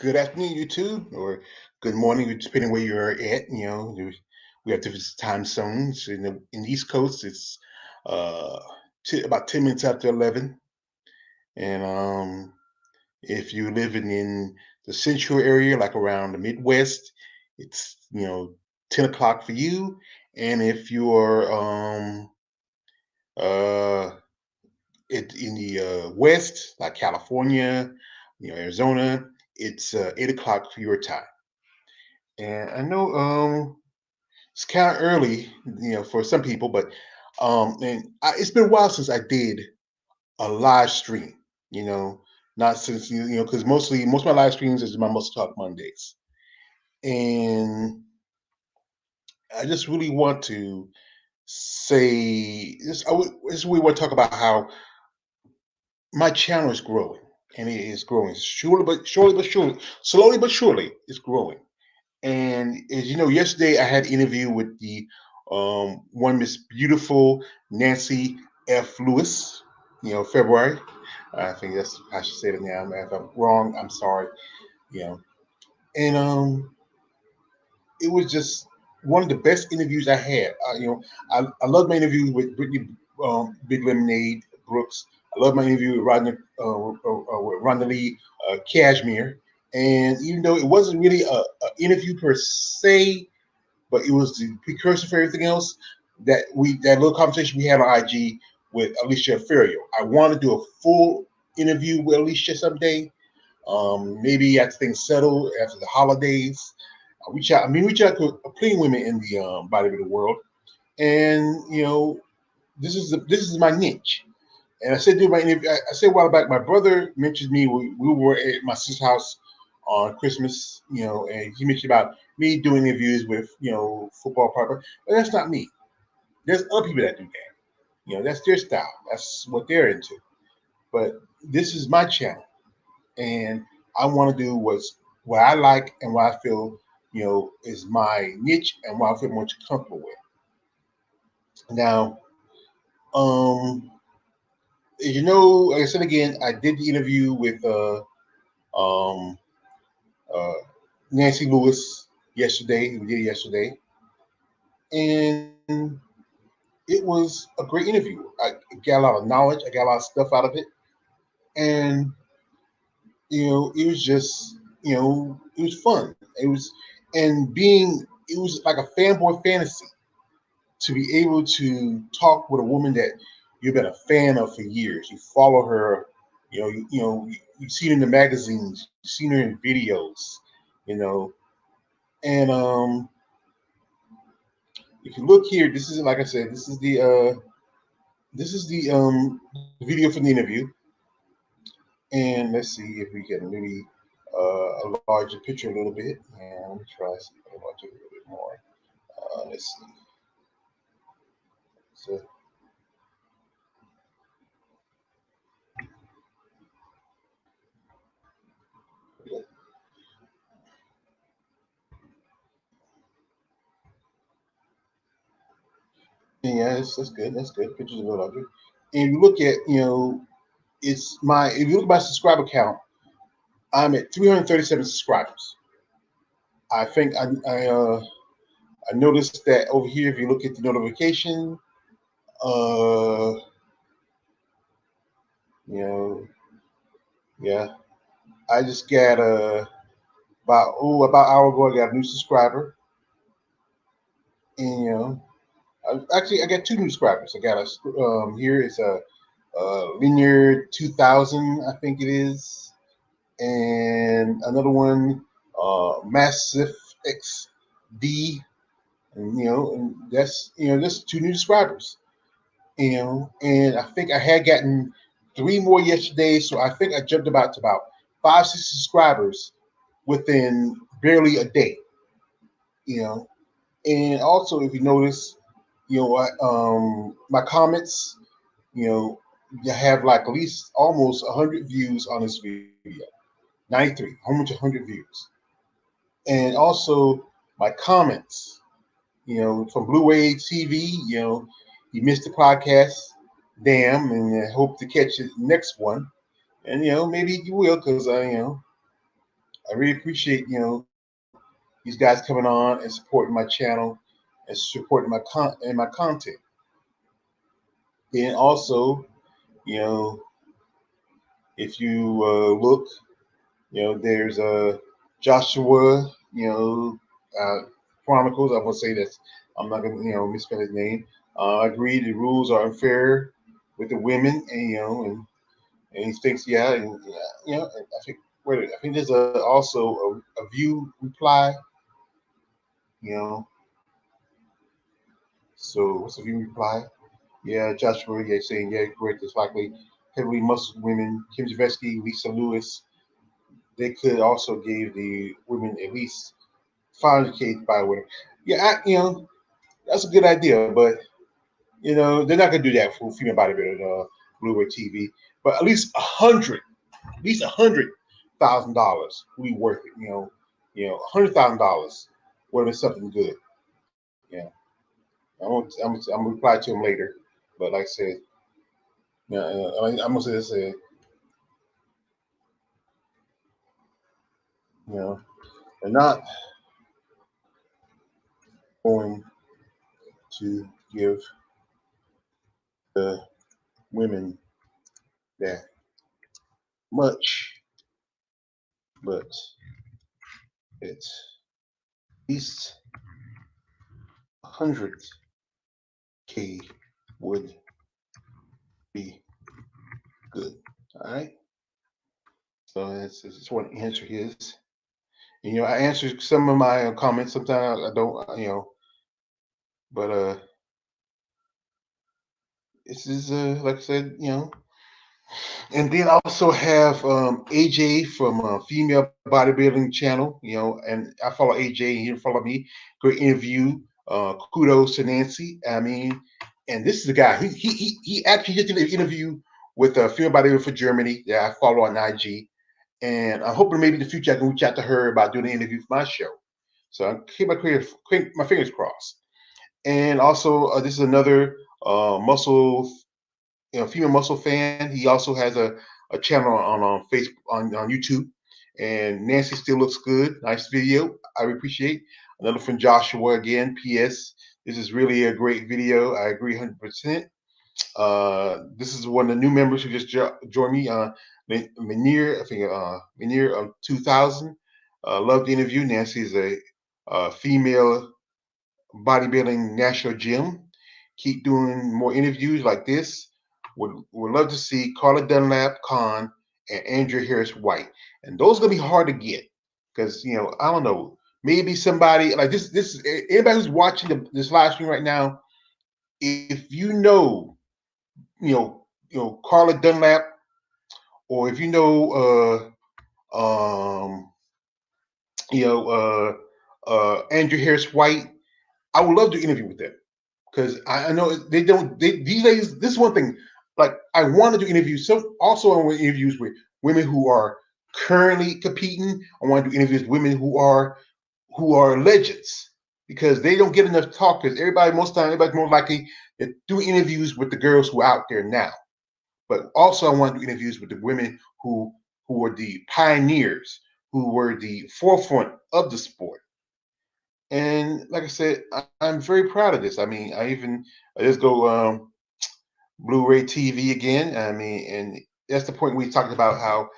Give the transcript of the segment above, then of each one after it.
Good afternoon, YouTube, or good morning, depending where you're at. We have different time zones. In the East Coast, it's uh, about 10 minutes after 11. And if you're living in the central area, like around the Midwest, it's 10 o'clock for you. And if you're uh, in the West, like California, Arizona, it's 8 o'clock for your time. And I know it's kind of early, for some people, but it's been a while since I did a live stream. You know, not since because most of my live streams is my Muscle Talk Mondays, and I just really want to say this. This we want to talk about how my channel is growing, and it is growing slowly but surely, it's growing. And as you know, yesterday I had an interview with the one Miss Beautiful Nancy F. Lewis. February. I think that's I should say it now. If I'm wrong, I'm sorry. You know, and it was just one of the best interviews I had. I love my interview with Brittany Big Lemonade Brooks. I love my interview with Rhonda Lee Cashmere. And even though it wasn't really a interview per se, but it was the precursor for everything else, that little conversation we had on IG with Alicia Alonso. I want to do a full interview with Alicia someday. Maybe after things settle after the holidays. Reach out to plenty of women in the bodybuilding world, and this is my niche. And I said during my interview, I said a while back, my brother mentioned me. We were at my sister's house on Christmas, and he mentioned about me doing interviews with football partner, but that's not me. There's other people that do that. That's their style. That's what they're into. But this is my channel, and I want to do what I like and what I feel is my niche and what I feel most comfortable with. Now, um, like I said again, I did the interview with um, uh, Nancy Lewis yesterday. We did it yesterday, and it was a great interview. I got a lot of knowledge. I got a lot of stuff out of it, and it was just it was fun. It was like a fanboy fantasy to be able to talk with a woman that you've been a fan of for years. You follow her, you've seen her in the magazines, you've seen her in videos, you know. And if you look here, this is like I said, this is the video from the interview. And let's see if we can maybe a larger picture a little bit. And let me try to see if I can do a little bit more. Let's see. So yeah, that's good. That's good. Pictures a little larger. And you look at, if you look at my subscriber count, I'm at 337 subscribers. I think I noticed that over here, if you look at the notification, uh, you know, yeah, I just got about an hour ago, I got a new subscriber, and I got two new subscribers. I got here is a linear 2000, I think it is, and another one, massive XD, and that's two new subscribers. And I think I had gotten three more yesterday, so I think I jumped to about 5, 6 subscribers within barely a day. You know, and also if you notice, my comments, you have like at least almost 100 views on this video, 93, almost 100 views, and also my comments. From Blue Wave TV, you missed the podcast, damn, and I hope to catch the next one. And maybe you will, because I really appreciate these guys coming on and supporting my channel and supporting my content. Then also, you know, if you look, there's Joshua, Chronicles. I will say that I'm not gonna misspell his name. I agree the rules are unfair with the women, and he thinks I think I think there's also a view reply, you know. So what's the view reply? Yeah, Joshua, yeah, saying yeah, correct. It's likely heavily muscled women, Kim Javetsky, Lisa Lewis. They could also give the women at least 500K by winner. Yeah, that's a good idea, but they're not gonna do that for female bodybuilder, Blu-ray TV. But at least $100,000 would be worth it. $100,000 would have been something good. Yeah, I'm gonna reply to him later. But like I said, I'm gonna say this. They're not going to give the women that much, but it's at least 100K would be good. All right. So that's just one answer his. And, I answer some of my comments. Sometimes I don't, but this is like I said, And then I also have AJ from Female Bodybuilding Channel, and I follow AJ and he follow me. Great interview. Kudos to Nancy. I mean, and this is the guy. He actually did an interview with Female Bodybuilder for Germany that I follow on IG, and I'm hoping maybe in the future I can reach out to her about doing an interview for my show. So I keep my fingers crossed. And also, this is another muscle female muscle fan. He also has a channel on Facebook on YouTube. And Nancy still looks good. Nice video. I appreciate. Another from Joshua again. P.S. This is really a great video. I agree 100%. This is one of the new members who just joined me. Manir, I think Manir 2000. Love the interview. Nancy is a female bodybuilding national gym. Keep doing more interviews like this. Would love to see Carla Dunlap Khan and Andrea Harris White, and those are gonna be hard to get because I don't know, maybe somebody like this. Anybody who's watching this live stream right now, if Carla Dunlap, or if Andrea Harris White, I would love to interview with them. Because I know they don't. These days, this is one thing. Like I want to do interviews. So also, I want interviews with women who are currently competing. I want to do interviews with women who are legends because they don't get enough talk. Because everybody's more likely to do interviews with the girls who are out there now. But also, I want to do interviews with the women who were the pioneers, who were the forefront of the sport. And like I said, I'm very proud of this. I mean, I just go Blu-ray TV again. I mean, and that's the point we talked about how,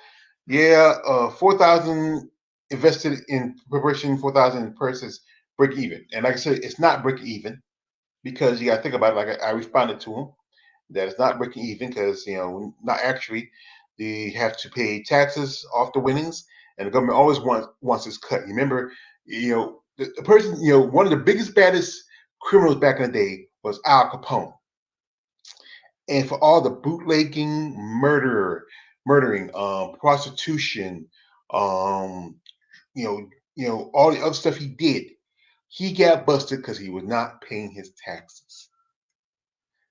4,000 invested in preparation, 4,000 purses break even. And like I said, it's not break even because you got to think about it. Like I responded to him that it's not breaking even because not actually. They have to pay taxes off the winnings, and the government always wants its cut. You remember, the person, one of the biggest, baddest criminals back in the day was Al Capone, and for all the bootlegging, murdering, prostitution, um, all the other stuff he did, he got busted because he was not paying his taxes.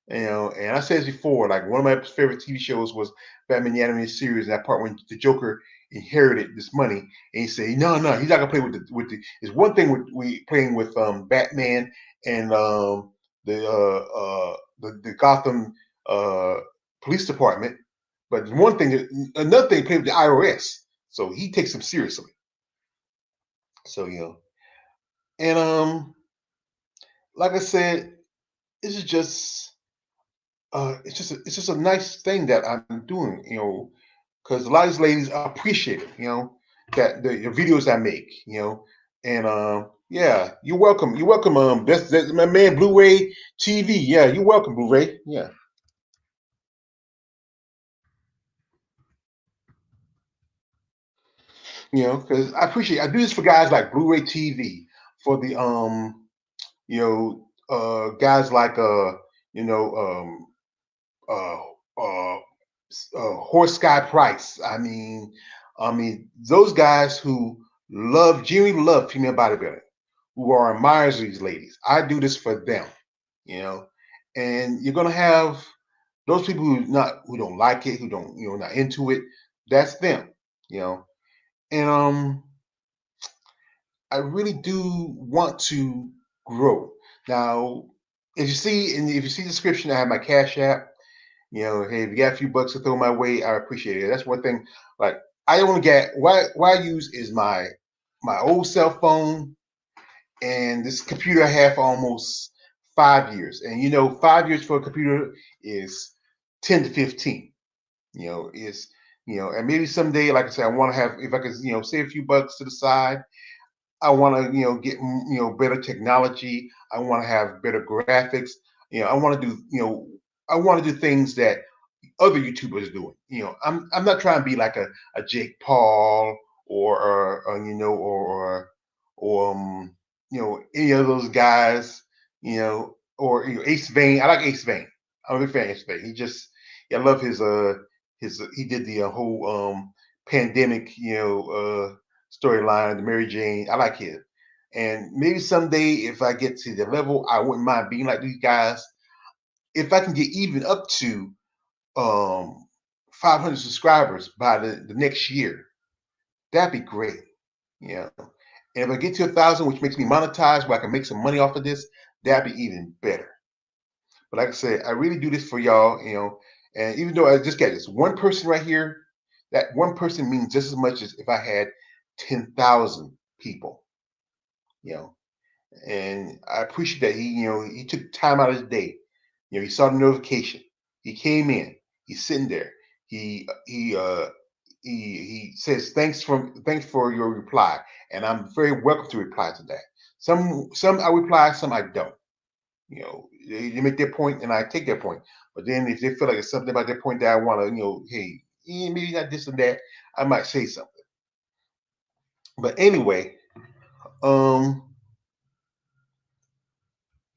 And I said this before, like one of my favorite TV shows was Batman the Animated Series. That part when the Joker inherited this money, and he said, "No, no, he's not gonna play with the." It's one thing with we playing with Batman and the Gotham uh, Police Department, but one thing, another thing, playing with the IRS. So he takes them seriously. So and like I said, this is just it's just a nice thing that I'm doing, because a lot of these ladies appreciate it, that the videos I make, and yeah, you're welcome. You're welcome. That's my man Blu-ray TV. Yeah, you're welcome, Blu-ray. Yeah, because I appreciate. I do this for guys like Blu-ray TV, for the guys like you know, uh, uh, Horse Sky Price. I mean, those guys who genuinely love female bodybuilding, who are admirers of these ladies. I do this for them, you know. And you're gonna have those people who don't like it, who don't, not into it. That's them, you know. And I really do want to grow. Now, if you see the description, I have my Cash App. Hey, if you got a few bucks to throw my way, I appreciate it. That's one thing. Like, I only get what I use is my old cell phone and this computer I have for almost 5 years. And 5 years for a computer is 10 to 15. Is and maybe someday, like I said, I want to have, if I could, save a few bucks to the side. I want to, get better technology. I want to have better graphics. I want to do, I want to do things that other YouTubers doing. I'm not trying to be like a Jake Paul or any of those guys. Or Ace Vane. I like Ace Vane. I'm a big fan of Ace Vane. I love his he did the whole pandemic storyline, the Mary Jane. I like his. And maybe someday, if I get to the level, I wouldn't mind being like these guys. If I can get even up to um 500 subscribers by the next year, that'd be great. Yeah. And if I get to 1,000, which makes me monetize where I can make some money off of this, that'd be even better. But like I said, I really do this for y'all, and even though I just got this one person right here, that one person means just as much as if I had 10,000 people, you know. And I appreciate that he took time out of his day. He saw the notification. He came in. He's sitting there. He says thanks for your reply, and I'm very welcome to reply to that. Some I reply, some I don't. They make their point, and I take their point. But then if they feel like it's something about their point that I want to, hey, maybe not this and that, I might say something. But anyway, um,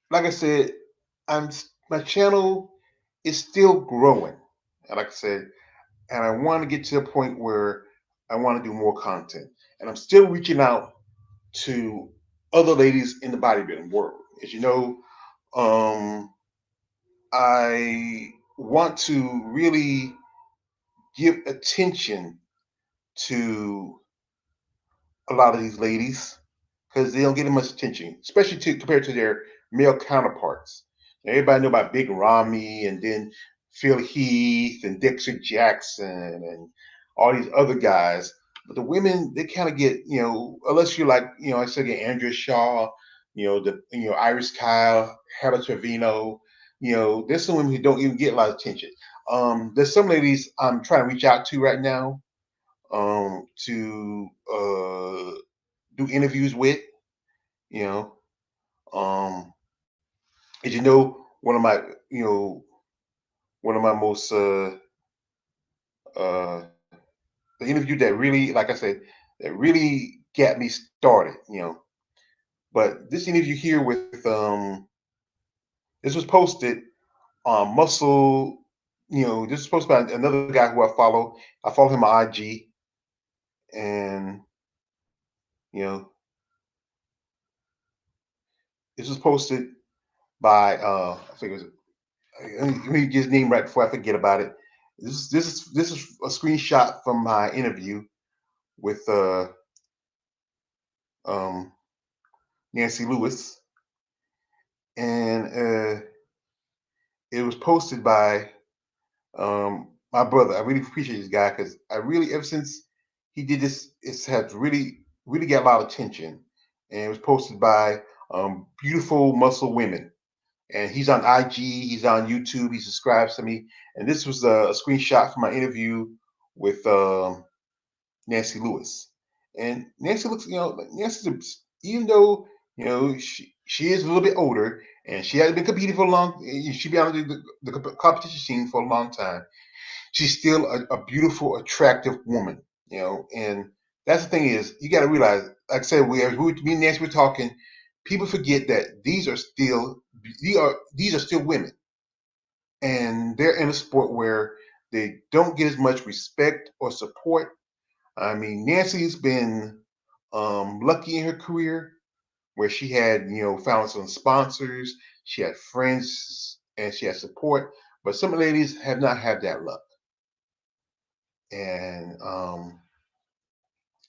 like I said, I'm my channel is still growing. And like I said, and I want to get to the point where I want to do more content. And I'm still reaching out to other ladies in the bodybuilding world. As you know, I want to really give attention to a lot of these ladies because they don't get much attention, especially compared to their male counterparts. Now, everybody know about Big Ramy and then Phil Heath and Dexter Jackson and all these other guys. But the women, they kind of get, unless you're like, I said again, Andrea Shaw, Iris Kyle, Heather Trevino, there's some women who don't even get a lot of attention. There's some ladies I'm trying to reach out to right now to do interviews with, you know. Um, as you know, one of my most uh, the interview that really, like I said, that really got me started, But this interview here with this was posted on Muscle, this was posted by another guy who I follow. I follow him on IG, and you know, this was posted by I think it was let me get his name right before I forget about it. This is a screenshot from my interview with um, Nancy Lewis, and it was posted by my brother. I really appreciate this guy because I really, ever since he did this, it has really really got a lot of attention, and it was posted by beautiful muscle women. And he's on IG, he's on YouTube, he subscribes to me. And this was a screenshot from my interview with Nancy Lewis. And Nancy looks, Nancy's even though she is a little bit older and she hasn't been competing for a long, she been on the competition scene for a long time. She's still a beautiful, attractive woman, And that's the thing is, you got to realize, like I said, me and Nancy were talking. People forget that these are still women, and they're in a sport where they don't get as much respect or support. I mean, Nancy's been lucky in her career where she had, found some sponsors, she had friends, and she had support. But some ladies have not had that luck. And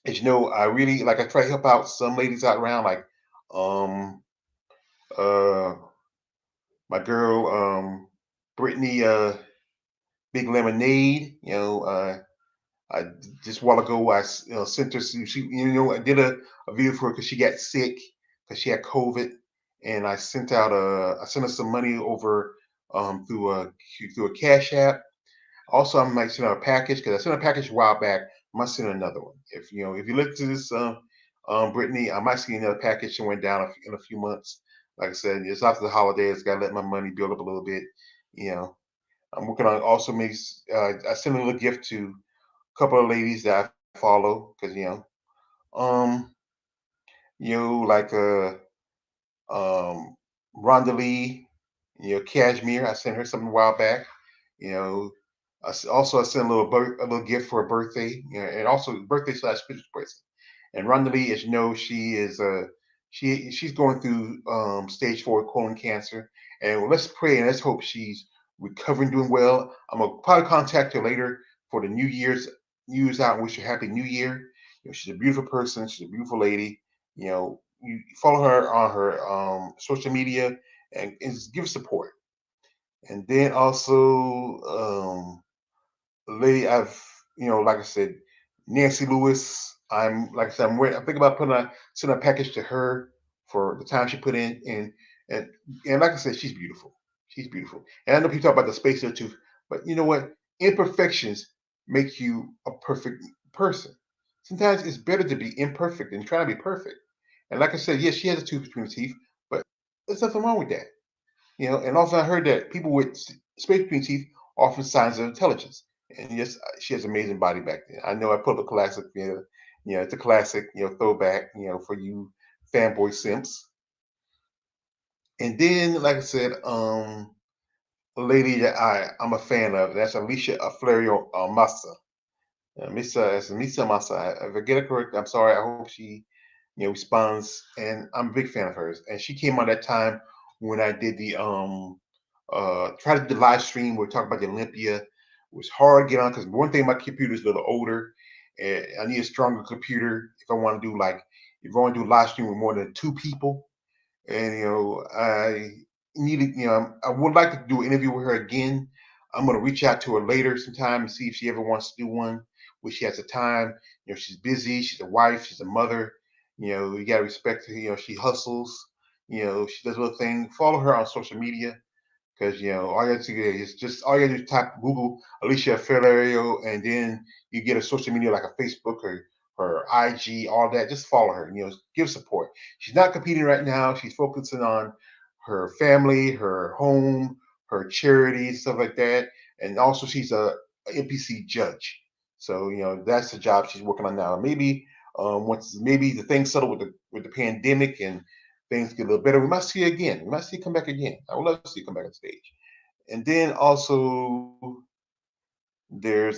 as you know, I really I try to help out some ladies out around, like um uh my girl Brittany Big Lemonade. I just a while ago sent her I did a video for her because she got sick because she had COVID, and I sent her some money over through a cash app. Also, I might send out a package because I sent a package a while back. I might send another one. If you look to this, Brittany, I might see another package that went down in a few months. Like I said, it's after the holidays. Got to let my money build up a little bit. You know, I'm working on also makes. I sent a little gift to a couple of ladies that I follow because um, like Rhonda Lee, Cashmere. I sent her something a while back. You know, also I sent a little gift for a birthday, and also birthday slash Christmas present. And Rhonda Lee, as you know, she is she's going through stage 4 colon cancer, and let's pray and let's hope she's recovering, doing well. I'm gonna probably contact her later for the New Year's out and wish her happy New Year. She's a beautiful person. She's a beautiful lady. You follow her on her social media and just give support. And then also, the lady like I said, Nancy Lewis. I'm thinking about sending a package to her for the time she put in, and and like I said, she's beautiful. She's beautiful. And I know people talk about the space there too, but you know what? Imperfections make you a perfect person. Sometimes it's better to be imperfect than trying to be perfect. And like I said, yes, she has a tooth between her teeth, but there's nothing wrong with that. And also I heard that people with space between teeth often signs of intelligence. And yes, she has amazing body back then. I know I put up a classic, it's a classic, throwback, for you fanboy simps. And then, like I said, a lady that I'm a fan of, that's Alicia Florio Massa. Misa Massa. If I get it correct, I'm sorry. I hope she, responds. And I'm a big fan of hers. And she came on that time when I did the try to do the live stream. We're talking about the Olympia. It was hard to get on because one thing, my computer is a little older, and I need a stronger computer if I want to do if I want to do a live stream with more than 2 people. And I needed, I would like to do an interview with her again. I'm going to reach out to her later sometime and see if she ever wants to do one, when she has the time. She's busy. She's a wife. She's a mother. You got to respect her. She hustles. She does a little thing. Follow her on social media. Because all you have to do is type Google Alicia Ferrerio, and then you get a social media like a Facebook or her IG, all that. Just follow her. Give support. She's not competing right now. She's focusing on her family, her home, her charity, stuff like that. And also, she's a NPC judge. So that's the job she's working on now. Maybe once maybe the things settle with the pandemic and things get a little better, we might see her again. We might see her come back again. I would love to see her come back on stage. And then also there's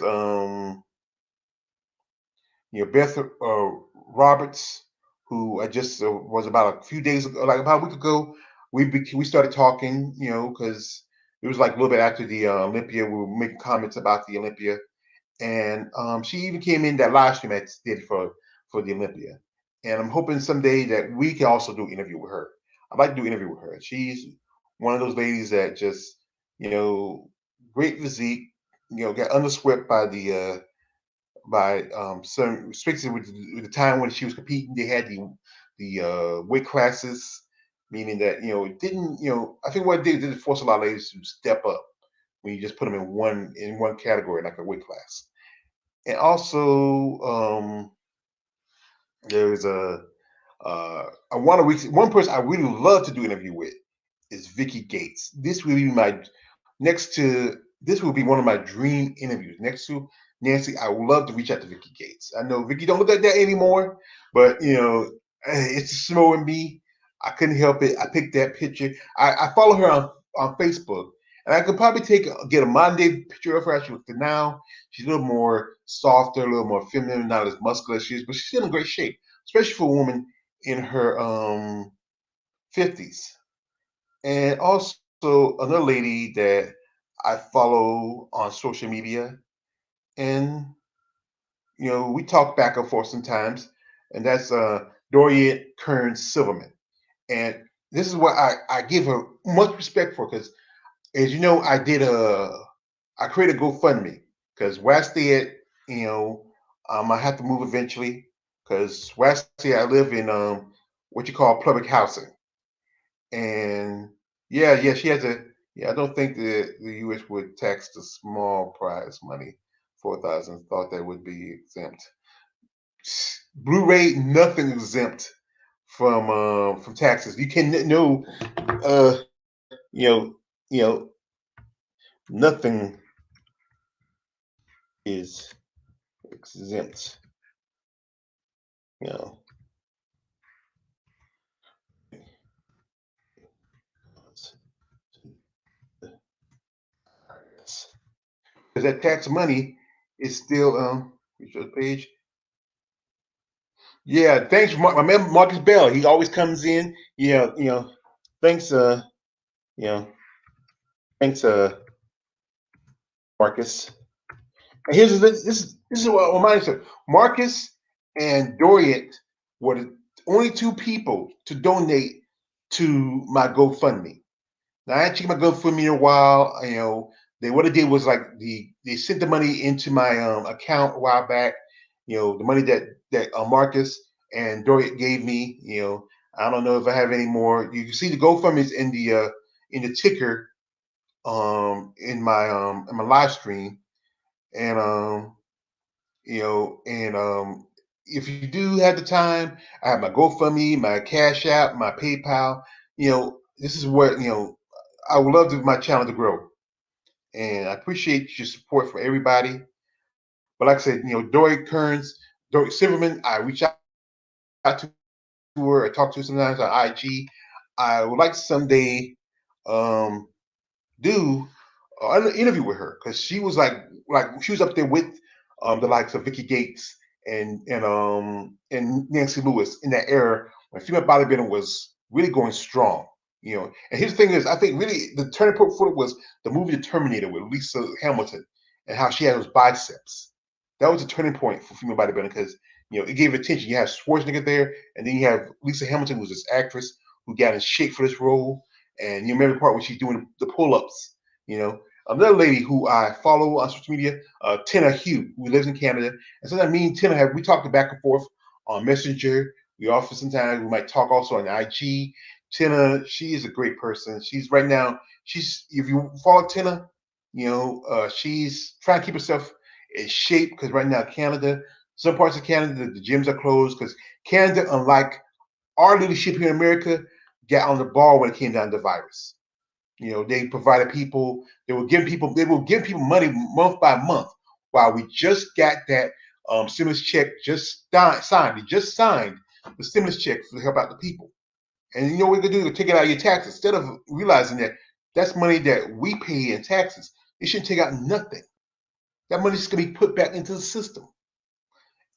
Beth Roberts, who I just was about a few days ago, like about a week ago. We started talking, because it was like a little bit after the Olympia. We were making comments about the Olympia, and she even came in that live stream I did for the Olympia. And I'm hoping someday that we can also do an interview with her. I'd like to do an interview with her. She's one of those ladies that just, great physique, got underswept by the by some restrictions with the time when she was competing. They had the weight classes, meaning that it didn't. I think what it did force a lot of ladies to step up when you just put them in one category like a weight class. And also, there was I want to one person I really love to do an interview with is Vicky Gates. This will be one of my dream interviews. Next to Nancy, I would love to reach out to Vicky Gates. I know Vicky don't look like that anymore, but it's just slow in me. I couldn't help it. I picked that picture. I follow her on Facebook, and I could probably get a modern day picture of her as she looks now. She's a little more softer, a little more feminine, not as muscular as she is, but she's still in great shape, especially for a woman in her 50s. And also another lady that I follow on social media, and we talk back and forth sometimes, and that's Dorian Kern Silverman. And this is what I give her much respect for, because as you know, I created a GoFundMe, because where I stay at, I have to move eventually, because where I stay, I live in what you call public housing. And yeah, she has a yeah. I don't think the U.S. would tax the small prize money, 4,000. Thought that would be exempt. Blu-ray, nothing exempt from taxes. You can no you know you know nothing is exempt. You know, because that tax money is still which page. Yeah, thanks, my man Marcus Bell. He always comes in. Yeah, thanks, you know, thanks, Marcus. And this is what reminds me. Marcus and Dorian were the only two people to donate to my GoFundMe. Now I hadn't checked my GoFundMe in a while. What they did was like they sent the money into my account a while back. The money that Marcus and Dorian gave me. I don't know if I have any more. You can see the GoFundMe is in the ticker in my live stream. And if you do have the time, I have my GoFundMe, my Cash App, my PayPal. This is what I would love my channel to grow, and I appreciate your support for everybody. But like I said, Dory Silverman, I reach out to her, I talk to her sometimes on IG. I would like to someday um, do an interview with her, because she was like she was up there with the likes of Vicky Gates and Nancy Lewis in that era when female bodybuilding was really going strong. And his thing is, I think really the turning point for it was the movie The Terminator with Lisa Hamilton, and how she had those biceps. That was a turning point for female bodybuilding, because it gave attention. You have Schwarzenegger there, and then you have Lisa Hamilton, who's this actress who got in shape for this role. And you remember the part when she's doing the pull-ups. Another lady who I follow on social media, Tina Hugh, who lives in Canada. And sometimes me and Tina we talked back and forth on Messenger. We often sometimes we might talk also on IG. Tina, she is a great person. She's right now. She's if you follow Tina, she's trying to keep herself in shape, because right now Canada, some parts of Canada, the gyms are closed, because Canada, unlike our leadership here in America, got on the ball when it came down to the virus. They provided people. They will give people money month by month, while we just got that stimulus check just signed. They just signed the stimulus check to help out the people. And you know what they're going to do? Take it out of your taxes, instead of realizing that that's money that we pay in taxes. They shouldn't take out nothing. That money's going to be put back into the system.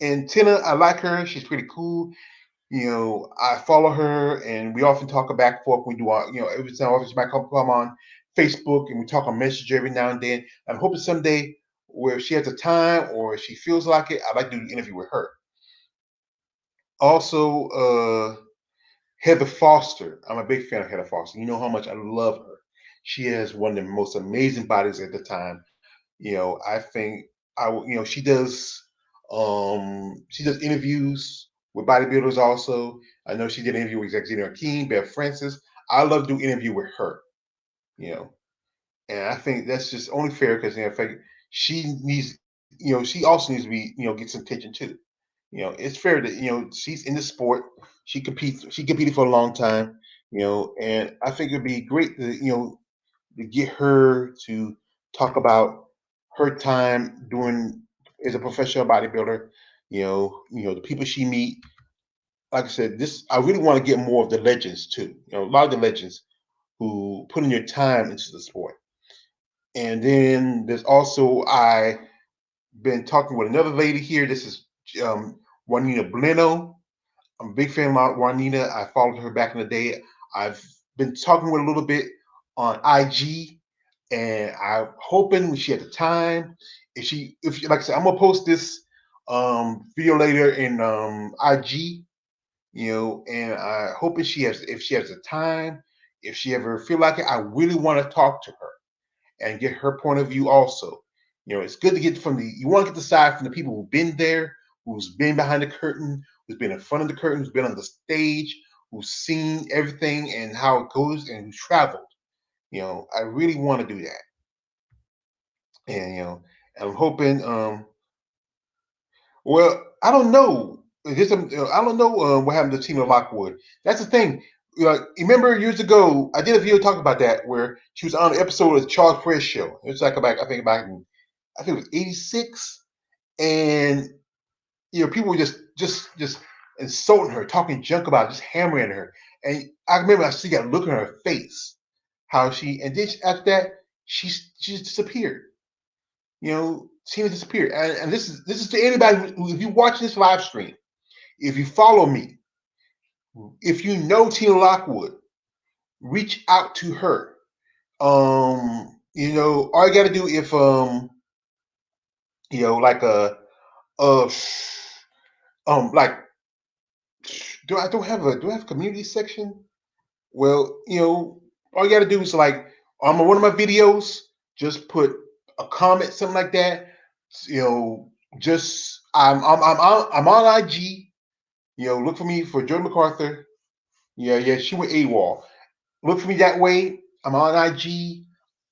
And Tina, I like her. She's pretty cool. I follow her, and we often talk back and forth. We do every time she might come on Facebook, and we talk on Messenger every now and then. I'm hoping someday, where she has the time or she feels like it, I'd like to do an interview with her. Also, Heather Foster. I'm a big fan of Heather Foster. You know how much I love her. She has one of the most amazing bodies at the time. I think she does She does interviews with bodybuilders also. I know she did an interview with Xavier King, Beth Francis. I love to do interview with her, you know, and I think that's just only fair because in fact she needs, she also needs to be, get some attention too. It's fair that she's in the sport. She competes. She competed for a long time. And I think it'd be great to get her to talk about her time doing as a professional bodybuilder. The people she meet. Like I said, this I really want to get more of the legends too. A lot of the legends who put in their time into the sport. And then there's also I been talking with another lady here. This is Juanita Bleno. I'm a big fan of Juanita. I followed her back in the day. I've been talking with her a little bit on IG, and I'm hoping when she had the time, if like I said, I'm gonna post this video later in IG, and I hoping if she has the time, if she ever feel like it, I really want to talk to her and get her point of view also. It's good to get you want to get the side from the people who've been there, who's been behind the curtain, who's been in front of the curtain, who's been on the stage, who's seen everything and how it goes and who's traveled. I really want to do that. And I'm hoping well, I don't know. I don't know what happened to Tina Lockwood. That's the thing. Remember years ago, I did a video talking about that where she was on an episode of the Charles Press show. It was like back, I think back in, I think it was '86, and people were just insulting her, talking junk about her, just hammering her. And I remember I see that look on her face, how and then after that, she just disappeared. Tina disappeared. And this is to anybody if you watch this live stream, if you follow me, if you know Tina Lockwood, reach out to her. All you gotta do if like uh like do I have a community section? Well, all you gotta do is like on one of my videos, just put a comment, something like that. Just I'm on IG. Look for me for Jordan MacArthur. Yeah, she went AWOL. Look for me that way. I'm on IG.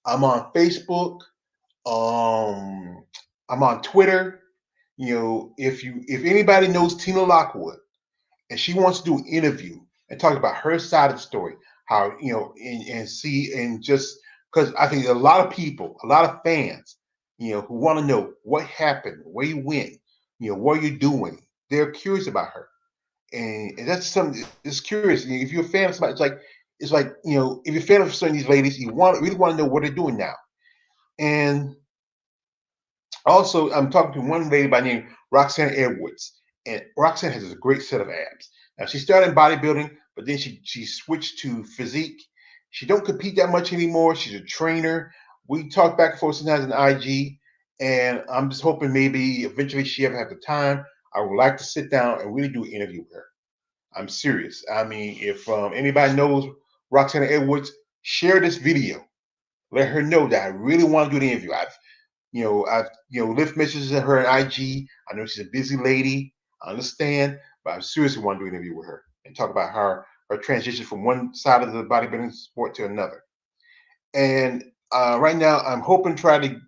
I'm on Facebook. Um, I'm on Twitter. If anybody knows Tina Lockwood and she wants to do an interview and talk about her side of the story, how and see and just because I think a lot of people, a lot of fans, who want to know what happened, where you went, what are you doing. They're curious about her, and that's something. It's curious. If you're a fan of somebody, it's like if you're a fan of some of these ladies, you really want to know what they're doing now. And also, I'm talking to one lady by the name Roxanne Edwards, and Roxanne has a great set of abs. Now she started in bodybuilding, but then she switched to physique. She don't compete that much anymore. She's a trainer. We talk back and forth sometimes in IG, and I'm just hoping maybe eventually she ever have the time. I would like to sit down and really do an interview with her. I'm serious. I mean, if anybody knows Roxanne Edwards, share this video. Let her know that I really want to do the interview. I've left messages to her on IG. I know she's a busy lady. I understand, but I seriously want to do an interview with her and talk about her transition from one side of the bodybuilding sport to another. And right now, I'm hoping to try to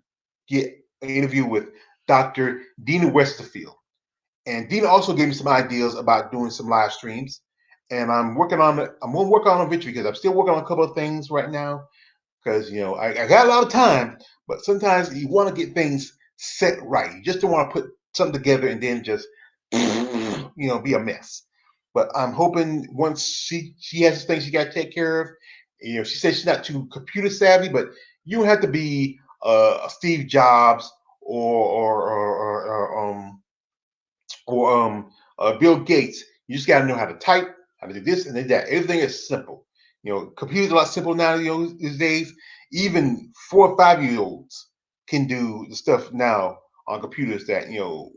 get an interview with Dr. Dina Westerfield. And Dina also gave me some ideas about doing some live streams. And I'm working on it. I'm going to work on it eventually because I'm still working on a couple of things right now because I got a lot of time, but sometimes you want to get things set right. You just don't want to put something together and then just be a mess. But I'm hoping once she has things she got to take care of. She says she's not too computer savvy, but you don't have to be Steve Jobs or Bill Gates. You just got to know how to type, how to do this and that. Everything is simple. Computers are a lot simple now. These days, even 4 or 5 year olds can do the stuff now on computers that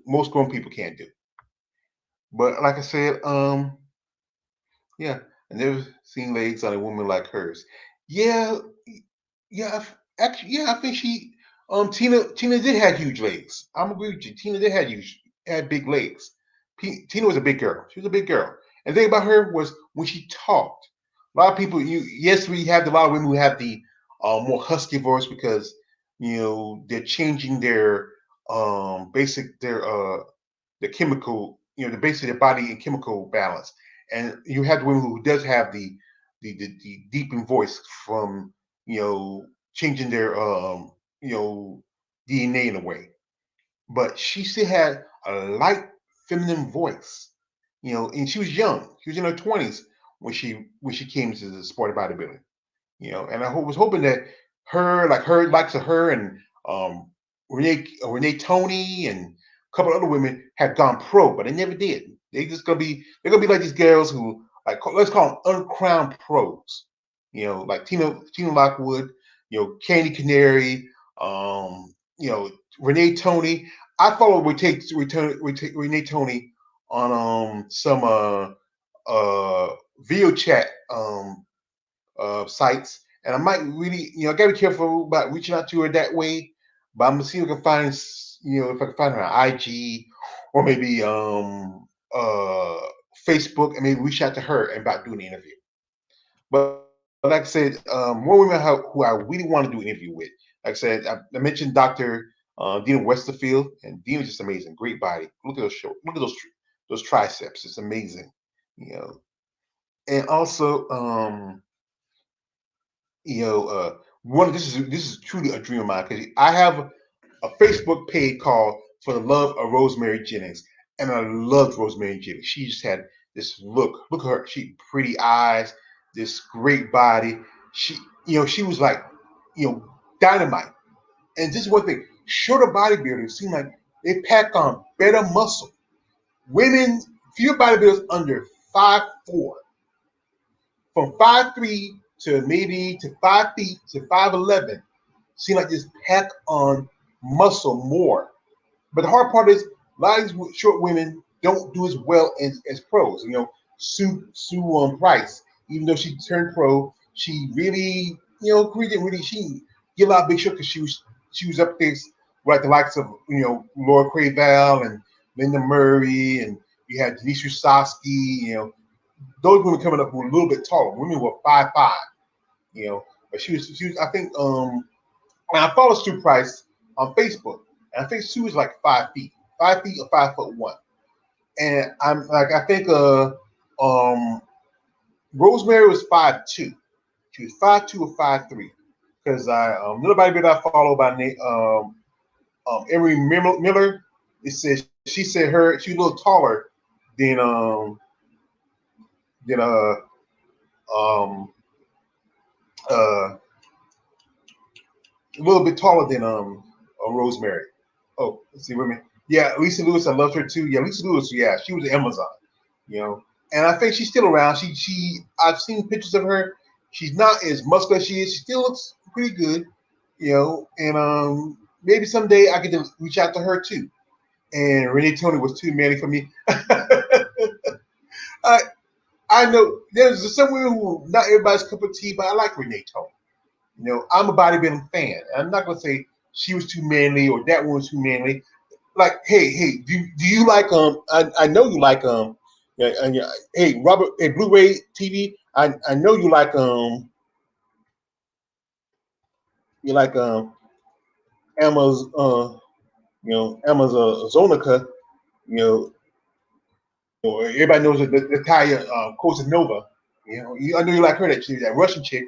most grown people can't do. But like I said, yeah, I never seen legs on a woman like hers. Yeah, yeah, actually, yeah, I think Tina did have huge legs. I'm agree with you. Tina did have huge. had big legs. Tina was a big girl. She was a big girl. And the thing about her was when she talked, a lot of people, yes, we have a lot of women who have the more husky voice because they're changing their basic the chemical, the basic their body and chemical balance. And you have the women who does have the deepened voice from changing their DNA in a way. But she still had a light feminine voice, and she was young. She was in her 20s when she came to the sport of bodybuilding, and I was hoping that likes of her and Renee Tony and a couple other women had gone pro, but they never did. They're gonna be like these girls who let's call them uncrowned pros, like Tina Lockwood, Candy Canary, Renee Tony. I follow Renee Tony on some video chat sites, and I might really, I gotta be careful about reaching out to her that way. But I'm gonna see if I can find, if I can find her on IG or maybe Facebook, and maybe reach out to her and about doing the interview. But like I said, more women who I really want to do an interview with. Like I said, I mentioned Dr. Dina Westerfield, and Dina's just amazing, great body. Look at those triceps. It's amazing, And also, this is truly a dream of mine because I have a Facebook page called For the Love of Rosemary Jennings, and I loved Rosemary Jennings. She just had this look. Look at her. She pretty eyes, this great body. She was like, dynamite. And just one thing, shorter bodybuilders seem like they pack on better muscle. Women, fewer bodybuilders under 5'4", from 5'3" to maybe to 5 feet to 5'11", seem like just pack on muscle more. But the hard part is a lot of these short women don't do as well as pros. Sue Price, even though she turned pro, she really, she get a lot of big show because she was up there with the likes of Laura Craval and Linda Murray, and you had Denise Rusovsky, those women coming up were a little bit taller. Women were 5'5", but she was I think and I follow Sue Price on Facebook, and I think Sue is like 5 feet or 5'1", and I'm like I think Rosemary was 5'2". She was 5'2" or 5'3", because another bodybuilder I follow by name Emery Miller. It says she said she's a little taller than than a little bit taller than Rosemary. Oh, let's see, wait a minute. Yeah, Lisa Lewis, I loved her too. Yeah, Lisa Lewis, yeah, she was an Amazon, and I think she's still around. I've seen pictures of her. She's not as muscular as she is. She still looks pretty good, and maybe someday I could reach out to her too. And Renee Tony was too manly for me. I know there's some women who not everybody's cup of tea, but I like Renee Tony. I'm a bodybuilding fan. I'm not gonna say she was too manly or that one was too manly. Like, hey, do you like I know you like hey Robert, hey Blu-ray TV. I know you like Emma's Emma's Zonica. Everybody knows the Natalia Kosanova. I know you like her. That Russian chick.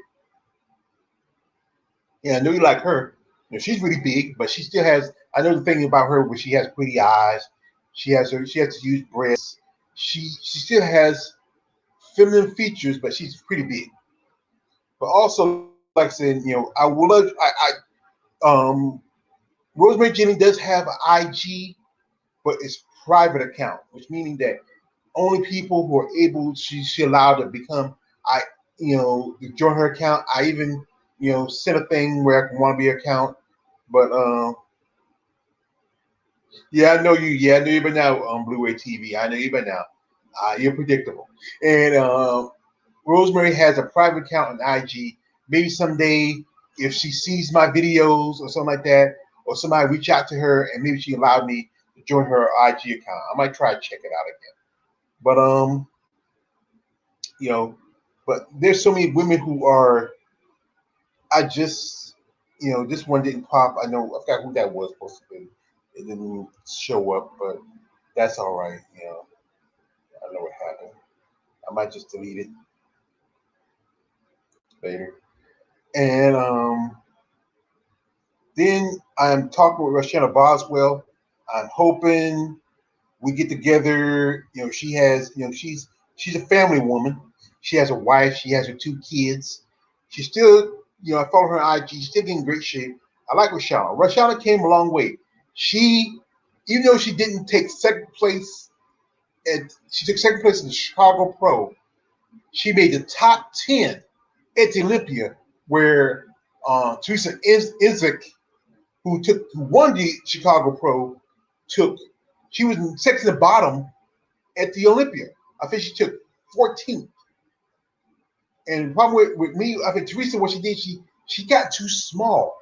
Yeah, I know you like her. She's really big, but she still has. I know the thing about her where she has pretty eyes. She has huge breasts. She still has feminine features, but she's pretty big. But also, like I said, I would love. Rosemary Jennings does have an IG, but it's private account, which meaning that only people who are able she allowed to become to join her account. I even sent a thing where I can want to be an account, but yeah, I know you. Yeah, I know you by now on Blu-ray TV. I know you by now. You're predictable. And Rosemary has a private account on IG. Maybe someday, if she sees my videos or something like that, or somebody reach out to her and maybe she allowed me to join her IG account. I might try to check it out again. But you know, but there's so many women who are. I just, this one didn't pop. I know I forgot who that was supposed to be. It didn't show up, but that's all right. I know what happened. I might just delete it later. And then I'm talking with Roshana Boswell. I'm hoping we get together. She has, she's a family woman. She has a wife. She has her 2 kids. She's still, I follow her on IG. She's still in great shape. I like Roshana. Roshana came a long way. She, even though she didn't take second place, she took second place in the Chicago Pro. She made the top 10 at the Olympia, where Teresa Isaac, who won the Chicago Pro, took. She was in second to the bottom at the Olympia. I think she took 14th. And the problem with me, I think Teresa, what she did, she got too small.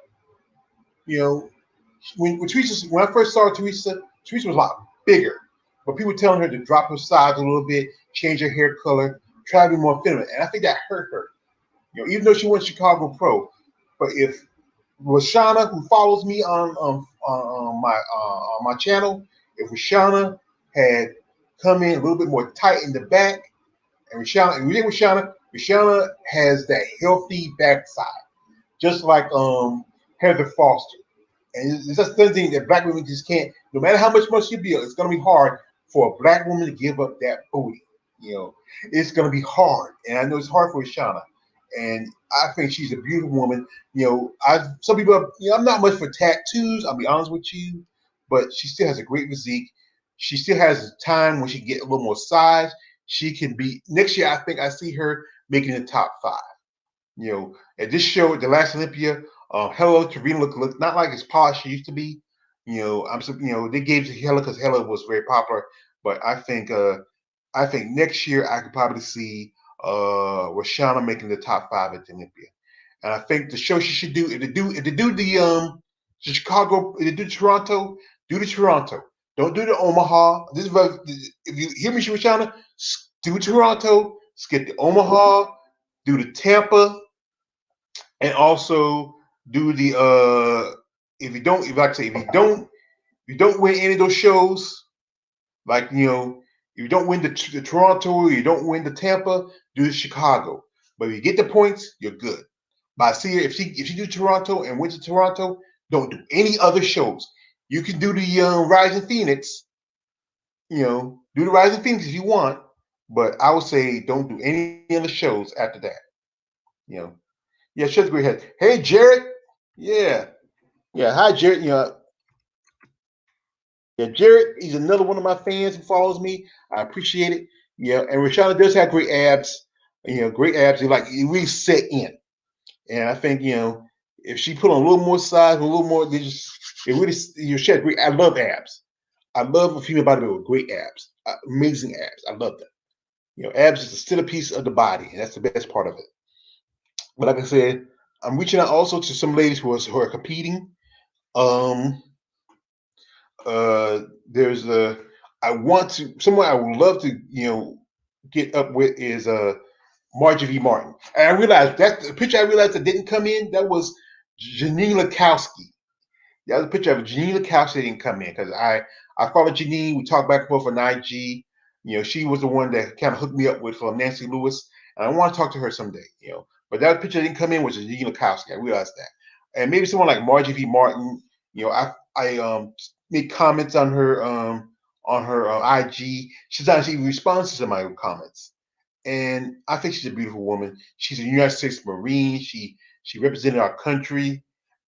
When I first saw Teresa was a lot bigger. But people were telling her to drop her size a little bit, change her hair color, try to be more feminine. And I think that hurt her. Even though she won Chicago Pro. But if Roshana, who follows me on my channel, if Roshana had come in a little bit more tight in the back, and we think Roshana has that healthy backside, just like Heather Foster. And it's just something that black women just can't. No matter how much muscle you build, it's gonna be hard for a black woman to give up that booty. It's gonna be hard, and I know it's hard for Roshana. And I think she's a beautiful woman. Some people, I'm not much for tattoos. I'll be honest with you, but she still has a great physique. She still has time when she get a little more size. She can be next year. I think I see her making the top 5. At this show at the last Olympia, Hella Trevino looked not like as polished she used to be. They gave it to Hella because Hella was very popular, but I think next year I could probably see Roshana making the top 5 at the Olympia. And I think the show she should do if they do the Chicago, if they do Toronto, do the Toronto. Don't do the Omaha. If you hear me, Roshana, do Toronto, skip the Omaha, do the Tampa, and also do the if you don't, if like I say, if you don't win any of those shows, like if you don't win the Toronto, you don't win the Tampa, do the Chicago. But if you get the points, you're good. But I see her, if she do Toronto and wins to Toronto, don't do any other shows. You can do the Rising Phoenix, do the Rising Phoenix if you want, but I would say don't do any other shows after that. You know. Yeah, she's a great head. Hey Jared. Yeah. Yeah. Hi Jared. Yeah, Jared, he's another one of my fans who follows me. I appreciate it. Yeah, and Roshana does have great abs. Great abs. They really set in. And I think if she put on a little more size, a little more, it really she has great. I love abs. I love a female bodybuilder with great abs, amazing abs. I love them. Abs is the centerpiece of the body, and that's the best part of it. But like I said, I'm reaching out also to some ladies who are competing. Um, there's someone I would love to get up with is Margie Martin. And I realized that the picture I realized that didn't come in, that was Janine Lakowski. That was a picture of Janine Lakowski that didn't come in because I followed Janine. We talked back and forth on IG. She was the one that kind of hooked me up with Nancy Lewis, and I want to talk to her someday. But that picture that didn't come in was Janine Lakowski. I realized that, and maybe someone like Margie V. Martin. I make comments on her IG. She's actually responds to my comments. And I think she's a beautiful woman. She's a United States Marine. She represented our country,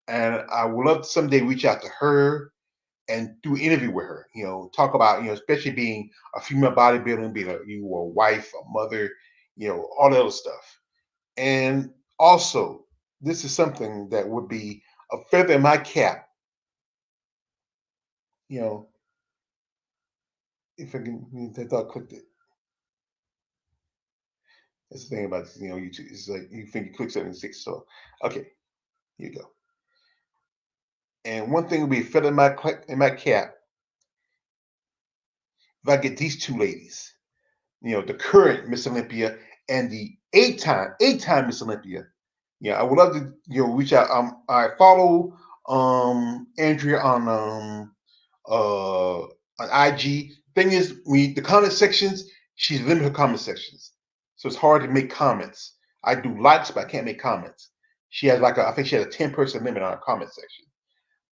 and I would love to someday reach out to her and do an interview with her. Talk about especially being a female bodybuilder, being a wife, a mother, all that other stuff. And also, this is something that would be a feather in my cap. If I can, I thought I clicked it. That's the thing about YouTube. It's like you think you click something and six. So okay, here you go. And one thing would be feather in my cap if I get these two ladies, the current Miss Olympia and the eight-time Miss Olympia. Yeah, I would love to, reach out. I follow Andrea on IG. Thing is, the comment sections, she's limited her comment sections, so it's hard to make comments. I do likes, but I can't make comments. She has I think she has a 10-person limit on her comment section.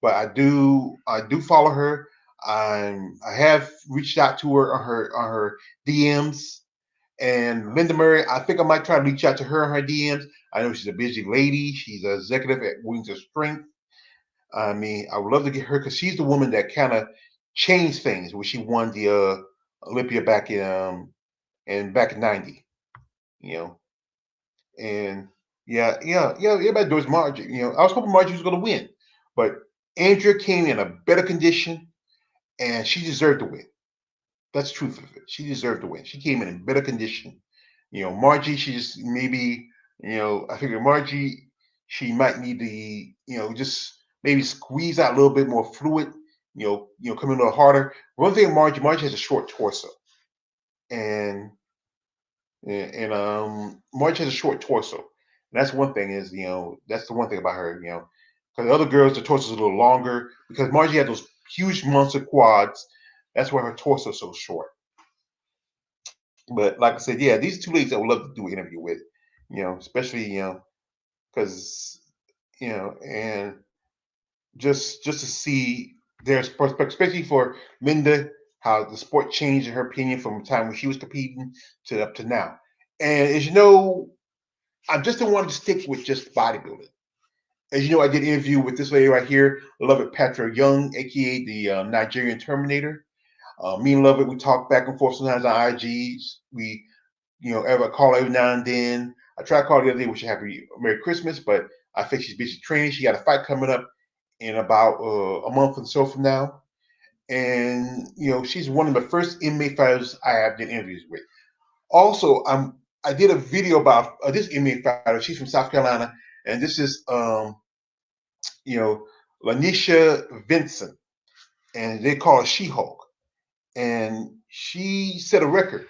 But I do follow her. I have reached out to her on her DMs. And Linda Murray, I think I might try to reach out to her on her DMs. I know she's a busy lady. She's an executive at Wings of Strength. I mean, I would love to get her because she's the woman that kind of changed things when she won the Olympia back in '90. You know, and yeah. Everybody knows Margie. I was hoping Margie was going to win, but Andrea came in a better condition, and she deserved to win. That's the truth of it. She deserved to win. She came in better condition. Margie, she just maybe, I figure Margie, she might need to, just maybe squeeze out a little bit more fluid, come in a little harder. One thing, Margie has a short torso, and Margie has a short torso. And that's one thing that's the one thing about her, because the other girls, the torso is a little longer because Margie had those huge monster quads. That's why her torso is so short. But like I said, yeah, these two ladies I would love to do an interview with, especially because and just to see their perspective, especially for Linda, how the sport changed in her opinion from the time when she was competing to up to now. And as you know, I just don't want to stick with just bodybuilding. As you know, I did an interview with this lady right here, Lovett Patra Young, aka the Nigerian Terminator. Me and Lovett, we talk back and forth sometimes on IG. We ever call every now and then. I tried to call the other day, wish her happy Merry Christmas, but I think she's busy training. She got a fight coming up in about a month or so from now. And, she's one of the first inmate fighters I have done interviews with. Also, I did a video about this inmate fighter. She's from South Carolina, and this is, Lanisha Vinson, and they call her She-Hulk. And she set a record.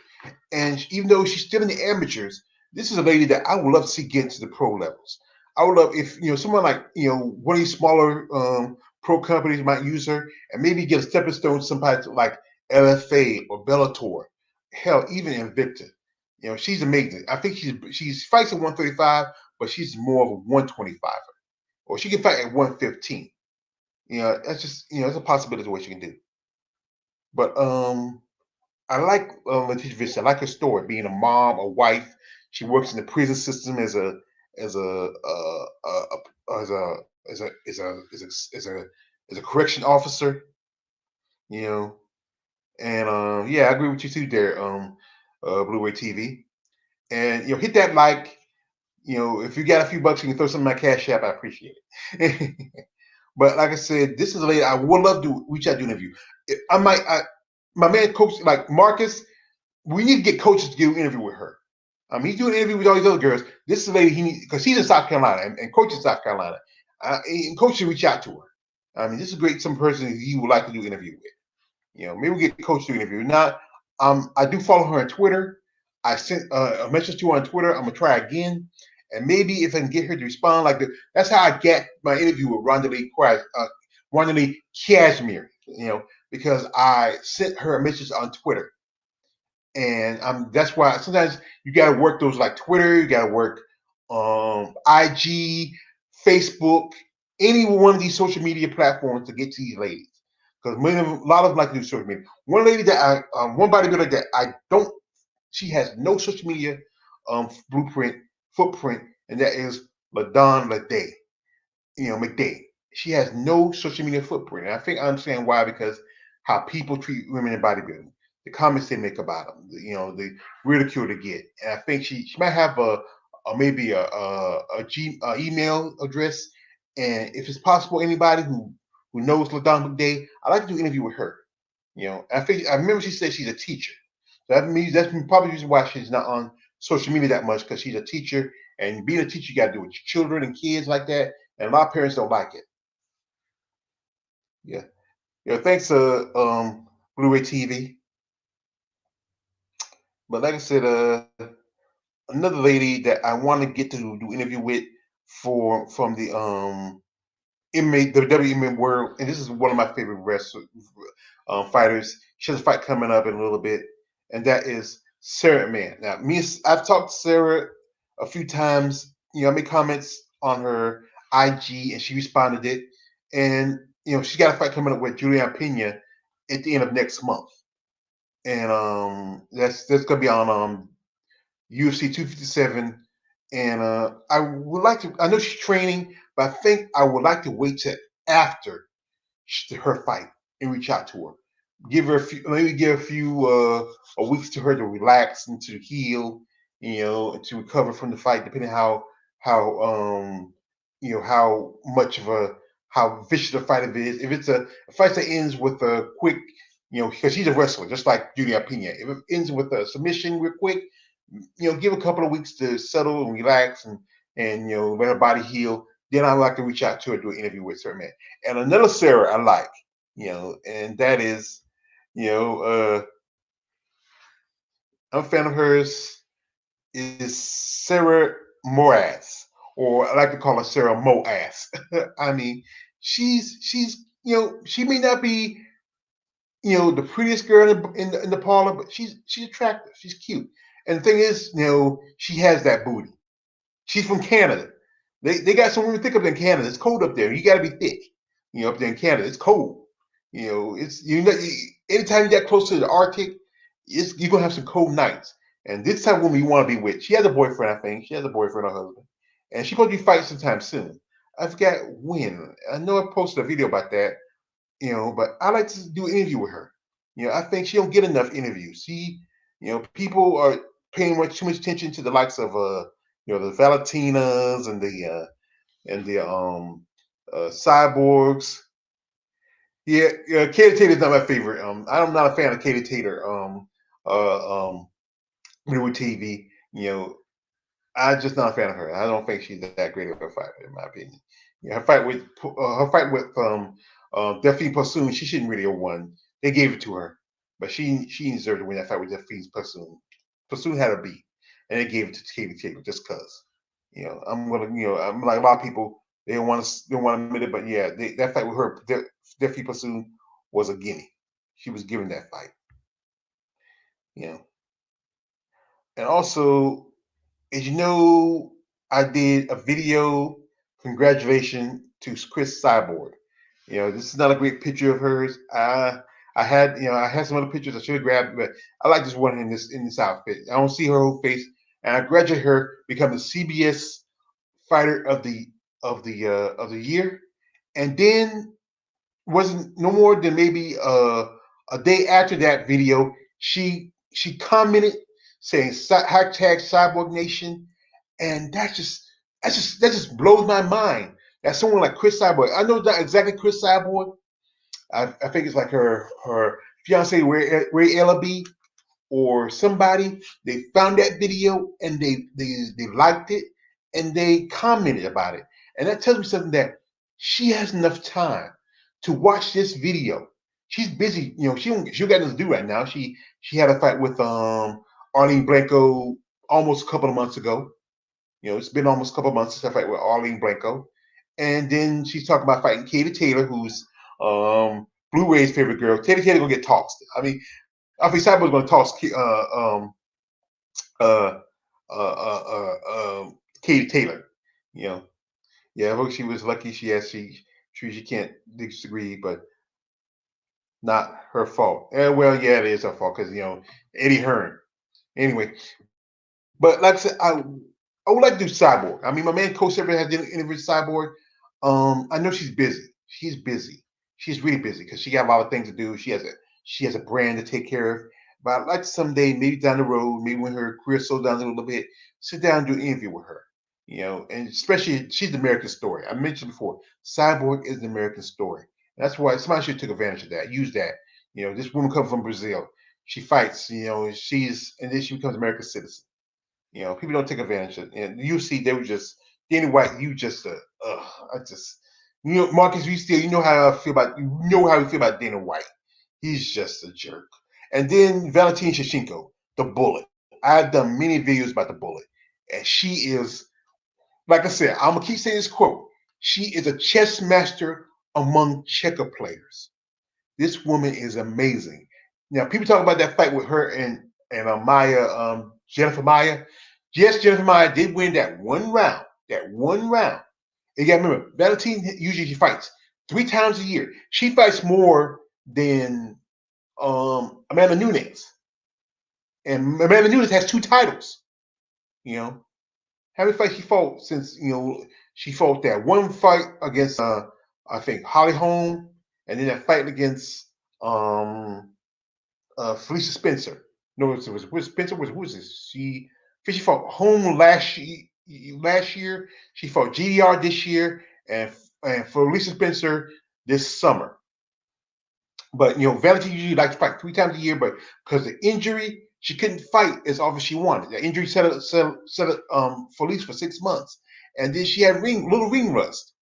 And even though she's still in the amateurs, this is a lady that I would love to see get into the pro levels. I would love if someone like one of these smaller pro companies might use her and maybe get a stepping stone to somebody like LFA or Bellator, hell, even Invicta. She's amazing. I think she's fights at 135, but she's more of a 125, or she can fight at 115. That's just it's a possibility of what she can do. But I like Latisha Vinson. I like her story, being a mom, a wife. She works in the prison system as a as a as a as a as a as a as a correction officer. You know, and yeah, I agree with you too, there, Blu-ray TV. And hit that like. If you got a few bucks, you can throw some in my cash app. I appreciate it. But like I said, this is a lady I would love to reach out to an interview. My man, coach, like Marcus. We need to get coaches to do an interview with her. He's doing an interview with all these other girls. This is a lady he needs because he's in South Carolina and coach in South Carolina. And coach should reach out to her. This is great. Some person he would like to do an interview with. Maybe we get coach to do an interview. Now, I do follow her on Twitter. I sent a message to her on Twitter. I'm gonna try again, and maybe if I can get her to respond like that. That's how I get my interview with Rondalee Cashmere. Because I sent her a message on Twitter. And that's why sometimes you got to work those like Twitter, you got to work IG, Facebook, any one of these social media platforms to get to these ladies. Because a lot of them like to do social media. One lady that one bodybuilder that I don't, she has no social media footprint, and that is LaDon Lede. McDade. She has no social media footprint. And I think I understand why, because how people treat women in bodybuilding, the comments they make about them, the ridicule they get. And I think she might have maybe a email address. And if it's possible, anybody who knows LaDon McDade, I'd like to do an interview with her. I remember she said she's a teacher. So that means that's probably the reason why she's not on social media that much, because she's a teacher. And being a teacher, you got to do with children and kids like that. And a lot of parents don't like it. Yeah. Thanks, Blu-ray TV. But like I said, another lady that I want to get to do interview with for from the MMA, the WMA world, and this is one of my favorite wrestlers, fighters. She has a fight coming up in a little bit, and that is Sarah Man. Now, I've talked to Sarah a few times. I made comments on her IG, and she responded it. And she's got a fight coming up with Julian Pena at the end of next month, and that's gonna be on UFC 257. And I would like to. I know she's training, but I think I would like to wait till after her fight and reach out to her. Give her a few, maybe give a few weeks to her to relax and to heal, and to recover from the fight, depending how how much of a how vicious a fight it is. If it's a fight that ends with a quick, because she's a wrestler, just like Julia Pena. If it ends with a submission real quick, give a couple of weeks to settle and relax and let her body heal. Then I like to reach out to her, do an interview with her, man. And another Sarah I like, and that is, you know, uh, I'm a fan of hers, is Sarah Moraes, or I like to call her Sarah Moass. I mean, she's she may not be the prettiest girl in the parlor, but she's attractive, she's cute. And the thing is, she has that booty. She's from Canada. They got some women thick up in Canada. It's cold up there. You got to be thick. Up there in Canada, it's cold. It's anytime you get close to the Arctic, you're gonna have some cold nights. And this type of woman you want to be with. She has a boyfriend, I think. She has a boyfriend or husband, and she's supposed to be fighting sometime soon. I forgot when. I know I posted a video about that. But I like to do an interview with her. I think she don't get enough interviews. People are paying too much attention to the likes of the Valentinas and the cyborgs. Yeah, Katie Taylor's not my favorite. I'm not a fan of Katie Taylor. With TV, I'm just not a fan of her. I don't think she's that great of a fighter, in my opinion. Her fight with Delphine Possoon, she shouldn't really have won. They gave it to her, but she deserved to win that fight with Delphine Possoon. Possoon had a beat, and they gave it to Katie Taylor just cause. I'm like a lot of people. They don't want to admit it, but yeah, that fight with her, Delphine Possoon, was a gimme. She was given that fight. You know, and also, as you know, I did a video congratulation to Chris Cyborg. This is not a great picture of hers. I had some other pictures I should have grabbed, but I like this one in this outfit. I don't see her whole face, and I congratulate her becoming the CBS Fighter of the year. And then wasn't no more than maybe a day after that video, she commented saying hashtag Cyborg Nation, and that just blows my mind. That someone like Chris Cyborg, I know not exactly Chris Cyborg. I think it's like her fiance Ray Ellaby or somebody. They found that video and they liked it and they commented about it, and that tells me something that she has enough time to watch this video. She's busy, she got nothing to do right now. She had a fight with Arlene Blanco almost a couple of months ago. It's been almost a couple of months since I fight with Arlene Blanco. And then she's talking about fighting Katie Taylor, who's Blue Ray's favorite girl. Katie Taylor gonna get tossed. I think Cyborg's gonna toss uh, Katie Taylor. You know, yeah, I hope she was lucky. She can't disagree, but not her fault. Well, yeah, it is her fault because Eddie Hearn. Anyway, but like I said, I would like to do Cyborg. I mean, my man Coach Silverman has interviewed Cyborg. I know she's busy. She's busy. She's really busy because she got a lot of things to do. She has a brand to take care of. But I'd like to someday, maybe down the road, maybe when her career slows down a little bit, sit down and do an interview with her. And especially she's the American story. I mentioned before, Cyborg is the American story. And that's why somebody should take advantage of that, use that. This woman comes from Brazil. She fights, and then she becomes an American citizen. People don't take advantage of it. And you see, they were just Danny White. You just, I just, Marcus, you know how I feel about, how we feel about Dana White. He's just a jerk. And then Valentine Shashinko, the bullet. I've done many videos about the bullet, and she is, like I said, I'm gonna keep saying this quote. She is a chess master among checker players. This woman is amazing. Now, people talk about that fight with her and Maya, Jennifer Maya. Yes, Jennifer Maya did win that one round. That one round. And you got to remember, Valentine usually she fights 3 times a year. She fights more than Amanda Nunes, and Amanda Nunes has 2 titles. You know, how many fights she fought since she fought that one fight against I think Holly Holm, and then that fight against um Felicia Spencer. No, it was Spencer. Who was this? She fought Home last year. She fought GDR this year, and Felicia Spencer this summer. But Valentine usually likes to fight 3 times a year, but because of the injury, she couldn't fight as often as she wanted. The injury set up Felicia for 6 months, and then she had little ring rust.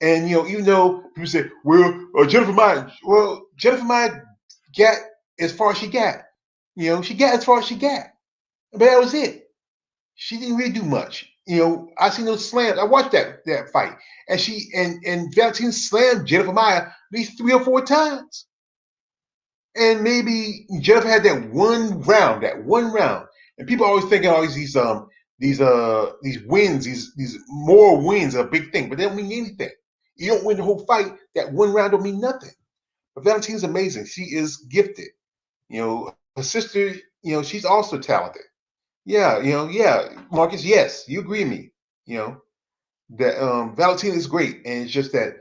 And even though people say, "Well, Jennifer Maya got as far as she got," she got as far as she got, but that was it. She didn't really do much. I seen those slams. I watched that fight, and and Valentine slammed Jennifer Maya at least 3 or 4 times. And maybe Jennifer had that one round, and people always thinking always these wins, these more wins are a big thing, but they don't mean anything. You don't win the whole fight. That one round don't mean nothing. But Valentine's amazing. She is gifted. Her sister, she's also talented. Yeah, yeah, Marcus. Yes, you agree with me. That Valentine is great, and it's just that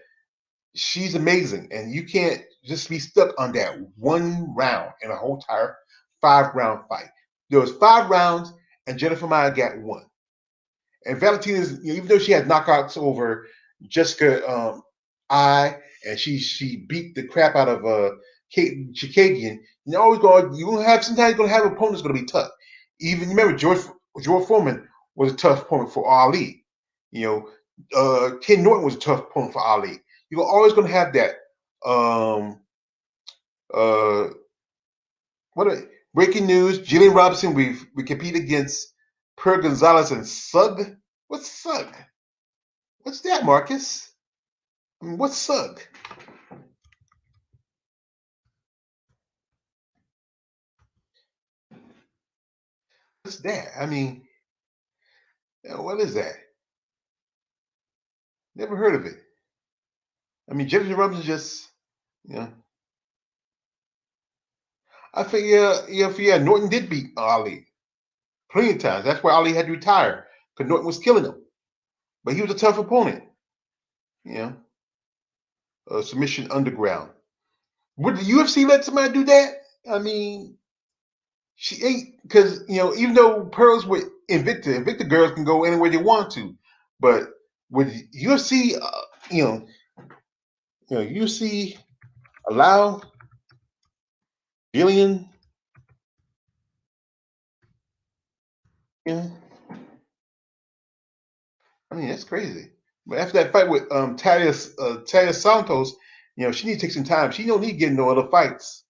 she's amazing, and you can't just be stuck on that one round in a whole entire 5-round fight. There was 5 rounds, and Jennifer Maya got one. And Valentine is, even though she had knockouts over Jessica and she beat the crap out of Kate Chikagian, sometimes you're gonna have opponents gonna be tough. Even remember George Foreman was a tough opponent for Ali. Ken Norton was a tough opponent for Ali. You're always gonna have that. Um, uh, breaking news: Jillian Robinson. We compete against Per Gonzalez and Sug. What's Sug? What's that, Marcus? I mean, what's Sug? What's that? I mean, what is that? Never heard of it. I mean, Jillian Robinson just, you know. I figure, yeah, Norton did beat Ali plenty of times. That's why Ali had to retire because Norton was killing him. But he was a tough opponent. You know, submission underground. Would the UFC let somebody do that? I mean, she ain't because even though Pearls with Invicta girls can go anywhere they want to, but would UFC, UFC allow Jillian, you know, I mean that's crazy. But after that fight with Talia Santos, she need to take some time. She don't need to get no other fights.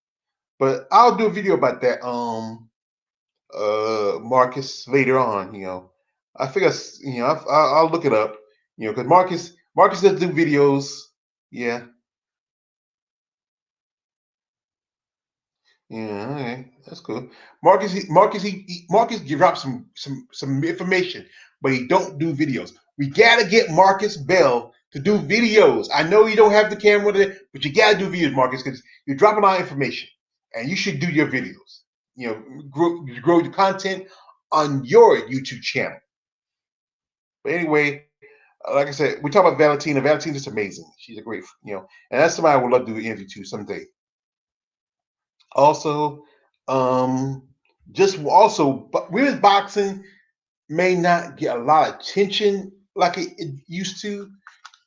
But I'll do a video about that. Marcus later on. I figure I'll look it up. Because Marcus does do videos. Yeah, yeah, okay, that's cool. Marcus dropped some information, but he don't do videos. We gotta get Marcus Bell to do videos. I know you don't have the camera there, but you gotta do videos, Marcus, because you're dropping a lot of information, and you should do your videos. Grow your content on your YouTube channel. But anyway, like I said, we talk about Valentina. Valentina's amazing. She's a great, and that's somebody I would love to do an interview to someday. Also, but women's boxing may not get a lot of attention like it used to,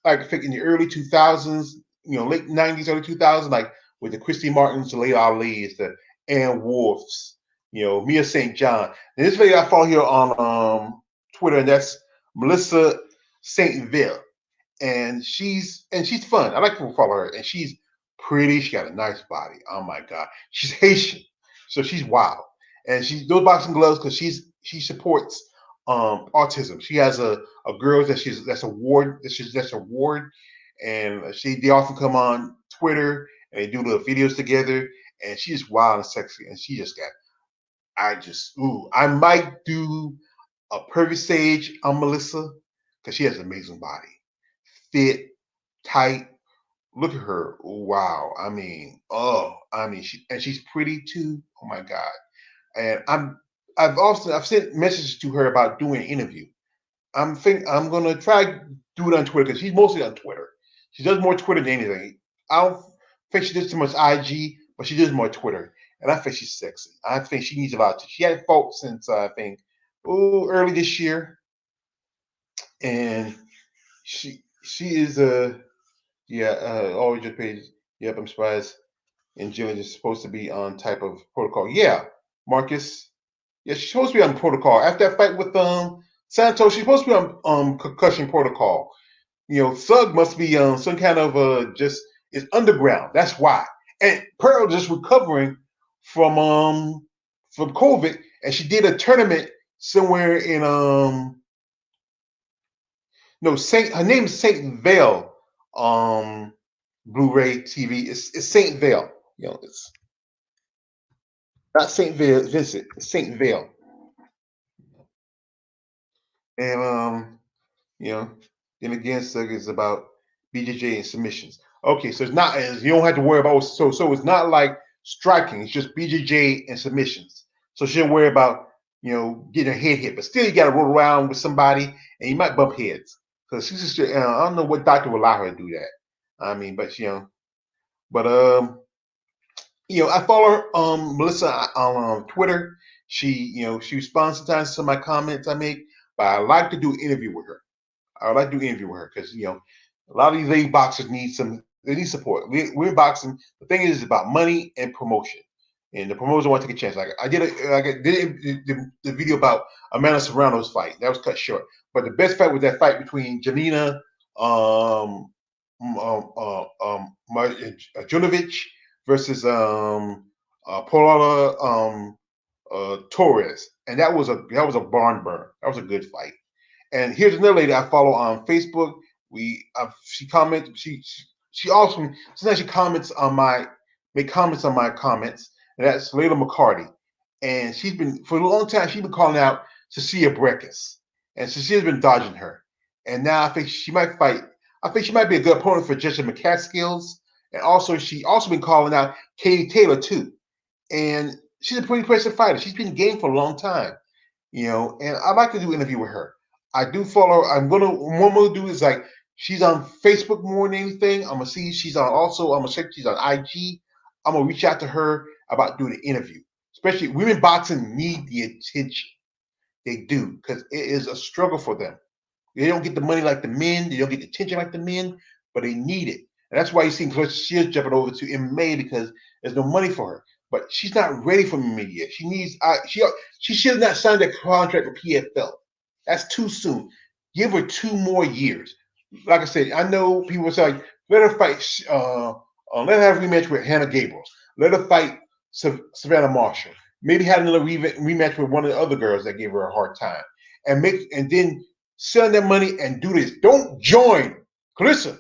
like I think in the early 2000s, late 90s, early 2000s, like with the Christy Martins, the Layla Ali's, the Ann Wolfs, Mia St. John. And this lady I follow here on Twitter, and that's Melissa St. Ville. And she's fun. I like to follow her, and she's pretty. She got a nice body. Oh my God, she's Haitian, so she's wild. and those boxing gloves because she supports autism. She has a girl that's a ward that's a ward, and they often come on Twitter and they do little videos together, and she's wild and sexy, and she just got I might do a perfect stage on Melissa because she has an amazing body, fit, tight. Look at her. Wow. She's pretty too. Oh my God. And I've sent messages to her about doing an interview. I'm gonna try do it on Twitter because she's mostly on Twitter. She does more Twitter than anything. I don't think she does too much IG, but she does more Twitter. And I think she's sexy. I think she needs a lot. She had fought since I think early this year, and she is always just page. Yep, I'm surprised. And Jillian is supposed to be on type of protocol. Yeah, Marcus. Yeah, she's supposed to be on protocol. After that fight with Santos, she's supposed to be on concussion protocol. Sug must be on some kind of just it's underground. That's why. And Pearl just recovering from COVID, and she did a tournament somewhere in no Saint. Her name is Saint Vale. Blu-ray TV. It's Saint Vale. It's not Saint Vale Vincent. It's Saint Vale. And then again, Sug is about BJJ and submissions. Okay, so it's not you don't have to worry about so it's not like striking. It's just BJJ and submissions. So she don't worry about getting her head hit, but still you got to roll around with somebody and you might bump heads. So she's just I don't know what doctor will allow her to do that. I mean, but but I follow her, Melissa on Twitter. She responds sometimes to my comments I make, but I like to do an interview with her. I would like to do an interview with her because a lot of these lady boxers need support. We're boxing. The thing is about money and promotion, and the promoters want to take a chance. Like I did the video about Amanda Serrano's fight. That was cut short, but the best fight was that fight between Janina Junovic versus Paula Torres, and that was a barn burn. That was a good fight. And here's another lady I follow on Facebook. She comments. She also sometimes she comments on my comments, and that's Layla Mccarty. And she's been for a long time. She's been calling out Cecilia Breckus, and Cecilia's been dodging her. And now I think she might fight. I think she might be a good opponent for Jessica McCaskills. And also she also been calling out Katie Taylor too. And she's a pretty impressive fighter. She's been game for a long time, and I'd like to do an interview with her. I do follow her. What I'm gonna do is like she's on Facebook more than anything. I'm gonna see she's on also. I'm gonna check she's on IG. I'm gonna reach out to her about doing an interview. Especially women boxing need the attention. They do because it is a struggle for them. They don't get the money like the men. They don't get the attention like the men, but they need it. And that's why you see she's jumping over to MMA because there's no money for her. But she's not ready for MMA yet. She needs. She should have not signed that contract with PFL. That's too soon. Give her 2 more years. Like I said, I know people say, like, let her fight. Let her have a rematch with Hannah Gabriel. Let her fight Savannah Marshall. Maybe have another rematch with one of the other girls that gave her a hard time, and then sell their money and do this. Don't join. Listen,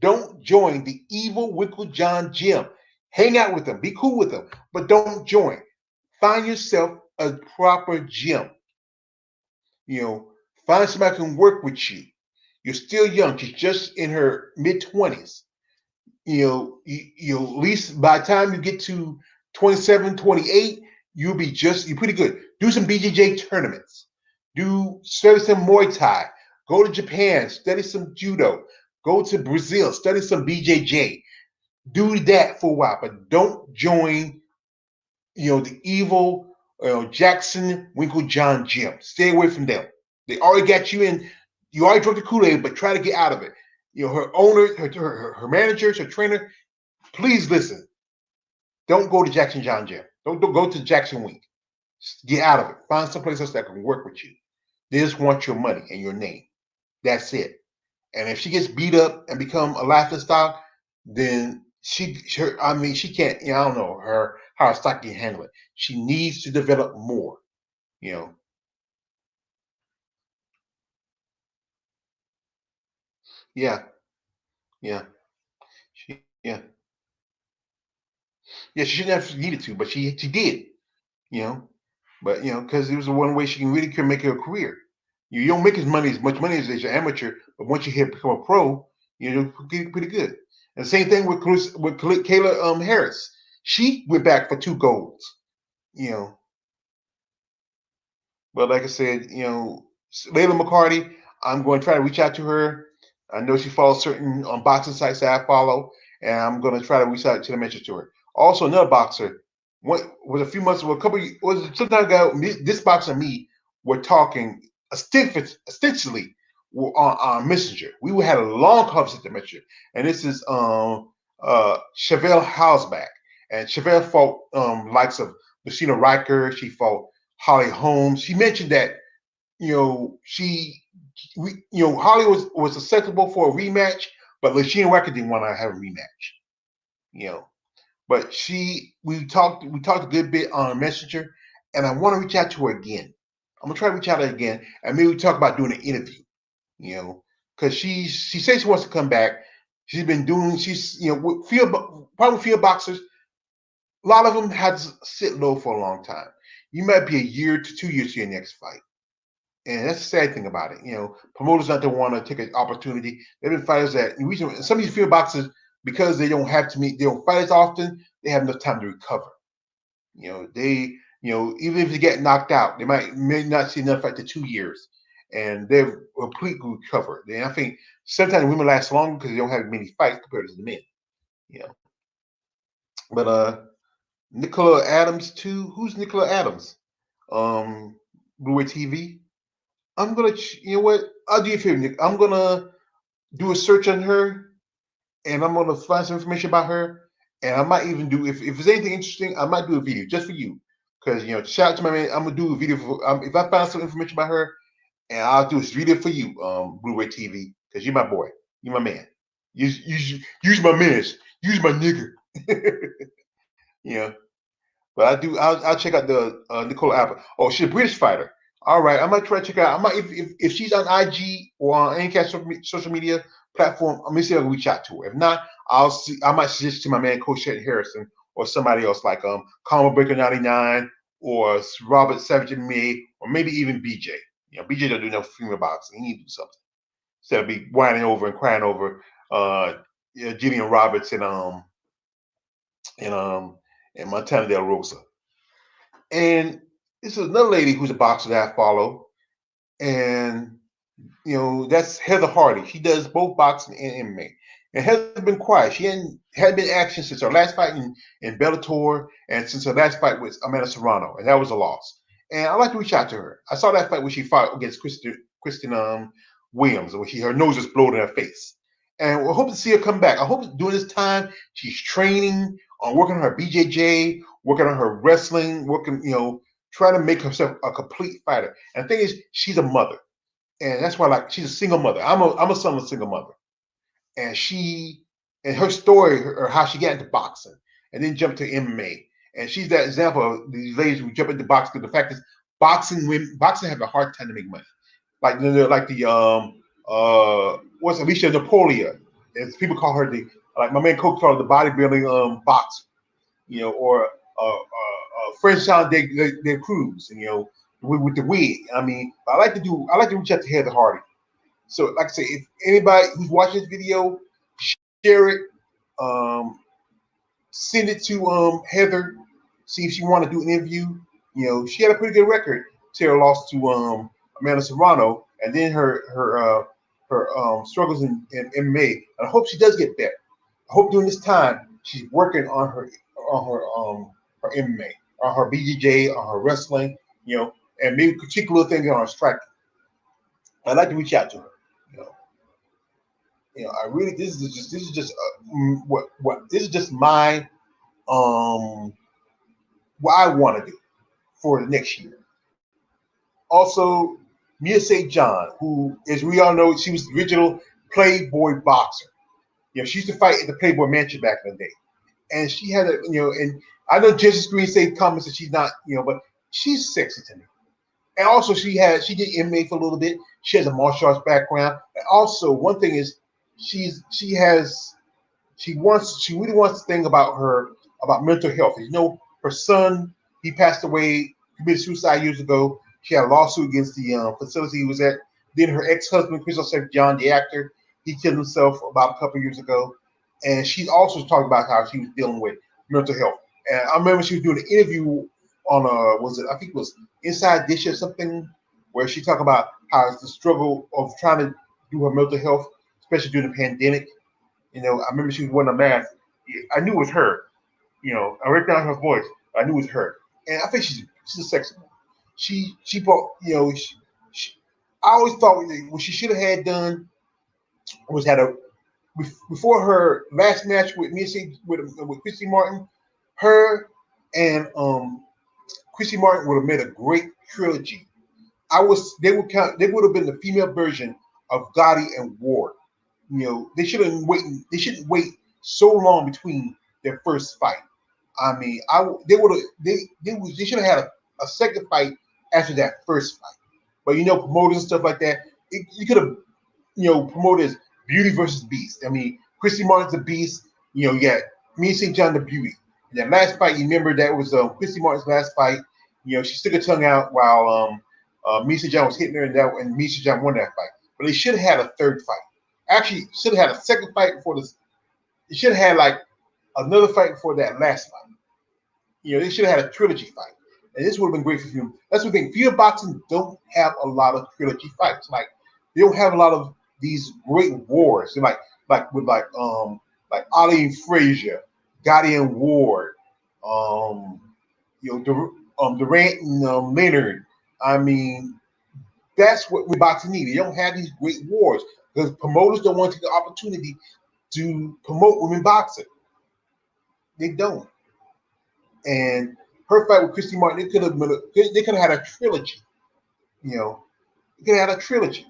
don't join the evil Winkle John gym. Hang out with them. Be cool with them, but don't join. Find yourself a proper gym. Find somebody who can work with you. You're still young. She's just in her mid-20s. At least by the time you get to 27, 28, you're pretty good. Do some BJJ tournaments. Study some Muay Thai. Go to Japan. Study some Judo. Go to Brazil. Study some BJJ. Do that for a while, but don't join, the evil Jackson Winkle John gym. Stay away from them. They already got you in. You already drunk the Kool-Aid, but try to get out of it. Her owner, her managers, her trainer, please listen. Don't go to Jackson John gym. Don't go to Jackson Wink. Get out of it. Find someplace else that can work with you. They just want your money and your name. That's it. And if she gets beat up and become a laughing stock, then I mean, she can't. I don't know how her stock can handle it. She needs to develop more. You know. Yeah. Yeah. Yeah. Yeah. She shouldn't have needed to, but she did. You know. But because it was the one way she can really make her career. You don't make as much money as an amateur, but once you hit become a pro, get pretty good. And the same thing with Kayla Harris. She went back for 2 golds. You know, but like I said, Layla McCarty, I'm going to try to reach out to her. I know she follows certain boxing sites that I follow, and I'm going to try to reach out to the mention to her. Also, another boxer, what was a few months ago, was sometime ago, this boxer and me were talking ostensibly on Messenger. We had a long conversation at Messenger, and this is Chevelle Hausback, and Chevelle fought likes of Lucina Riker. She fought Holly Holmes. She mentioned that Holly was acceptable for a rematch, but Lucina Riker didn't want to have a rematch. But we talked a good bit on Messenger, and I want to reach out to her again. I'm gonna try to reach out to her again, and maybe we talk about doing an interview. Because she says she wants to come back. With field boxers. A lot of them had to sit low for a long time. You might be a year to 2 years to your next fight. And that's the sad thing about it. Promoters not to want to take an opportunity. There have been fighters that some of these field boxers, because they don't fight as often, they have enough time to recover. Even if they get knocked out, they may not see another fight to 2 years, and they're completely recovered. And I think sometimes women last longer because they don't have many fights compared to the men. You know, but Nicola Adams too. Who's Nicola Adams? Blue TV. I'm gonna, you know what? I'll do you a favor, Nick. I'm gonna do a search on her, and I'm gonna find some information about her, and I might even do if there's anything interesting, I might do a video just for you, because shout out to my man. I'm gonna do a video for if I find some information about her, and I'll do a video for you, Blu-ray TV, because you're my boy, you're my man. Use my man, use my nigger. you know. But I'll check out the Nicole Apple. Oh, she's a British fighter. All right, I might try to check out. I might if she's on IG or on any kind of social media platform. I'm gonna see if I can reach out to her. If not, I'll see. I might suggest to my man Coach Shed Harrison or somebody else like Combo Breaker 99 or Robert Savage and me or maybe even BJ. BJ don't do no female boxing. He need to do something instead of be whining over and crying over Jillian Roberts and um and Montana Del Rosa. And this is another lady who's a boxer that I follow, and that's Heather Hardy. She does both boxing and MMA. And Heather's been quiet. She hadn't been action since her last fight in Bellator, and since her last fight with Amanda Serrano, and that was a loss. And I'd like to reach out to her. I saw that fight when she fought against Kristen Williams, where her nose was blown in her face. And we hope to see her come back. I hope during this time she's training on working on her BJJ, working on her wrestling, trying to make herself a complete fighter. And the thing is, she's a mother, and that's why she's a single mother. I'm a son of a single mother, and her story or how she got into boxing and then jumped to MMA, and she's that example of these ladies who jump into boxing. The fact is, boxing have a hard time to make money. Like the what's Alicia Napoleon, as people call her, like my man Coach called her the bodybuilding boxer, or French Sean De Cruz, with the wig. I mean, I like to reach out to Heather Hardy. So, like I say, if anybody who's watching this video, share it, send it to Heather, see if she want to do an interview. She had a pretty good record till her loss to Amanda Serrano, and then her struggles in MMA. And I hope she does get better. I hope during this time she's working on her MMA, on her BJJ, on her wrestling, and maybe particular things on her striking. I'd like to reach out to her. I really this is just what this is just my what I want to do for the next year. Also, Mia St. John, who, as we all know, she was the original Playboy boxer. She used to fight at the Playboy Mansion back in the day, and she had a and I know Justice Green said comments that she's not, but she's sexy to me. And also she did MMA for a little bit. She has a martial arts background. And also one thing is she really wants to think about mental health. Her son, he passed away, committed suicide years ago. She had a lawsuit against the facility he was at. Then her ex-husband, Christopher John, the actor, he killed himself about a couple of years ago. And she's also talking about how she was dealing with mental health. And I remember she was doing an interview on I think it was Inside Dish or something, where she talked about how it's the struggle of trying to do her mental health, especially during the pandemic. I remember she was wearing a mask. I knew it was her. I recognized her voice. I knew it was her, and I think she's a sexy woman. She brought I always thought what she should have had done was had a before her last match with with Christy Martin, her and Christy Martin would have made a great trilogy. They would have been the female version of Gotti and Ward. They shouldn't wait so long between their first fight. I mean, they should have had a second fight after that first fight. But promoters and stuff like that, you could have promoted as Beauty versus Beast. I mean, Christy Martin's a beast. You got me St. John the Beauty. And that last fight, you remember that was Christy Martin's last fight. She stuck her tongue out while Misa John was hitting her, and Misa John won that fight. But they should have had a third fight. Actually, should have had a second fight before this. They should have had like another fight before that last fight. They should have had a trilogy fight, and this would have been great for film. That's the thing. Female boxing don't have a lot of trilogy fights. Like they don't have a lot of these great wars. They're like Ali and Frazier, Gotti and Ward, Durant and Leonard. I mean, that's what we boxing need. They don't have these great wars because promoters don't want to take the opportunity to promote women boxing. They don't. And her fight with Christy Martin, they could have had a trilogy. They could have had a trilogy.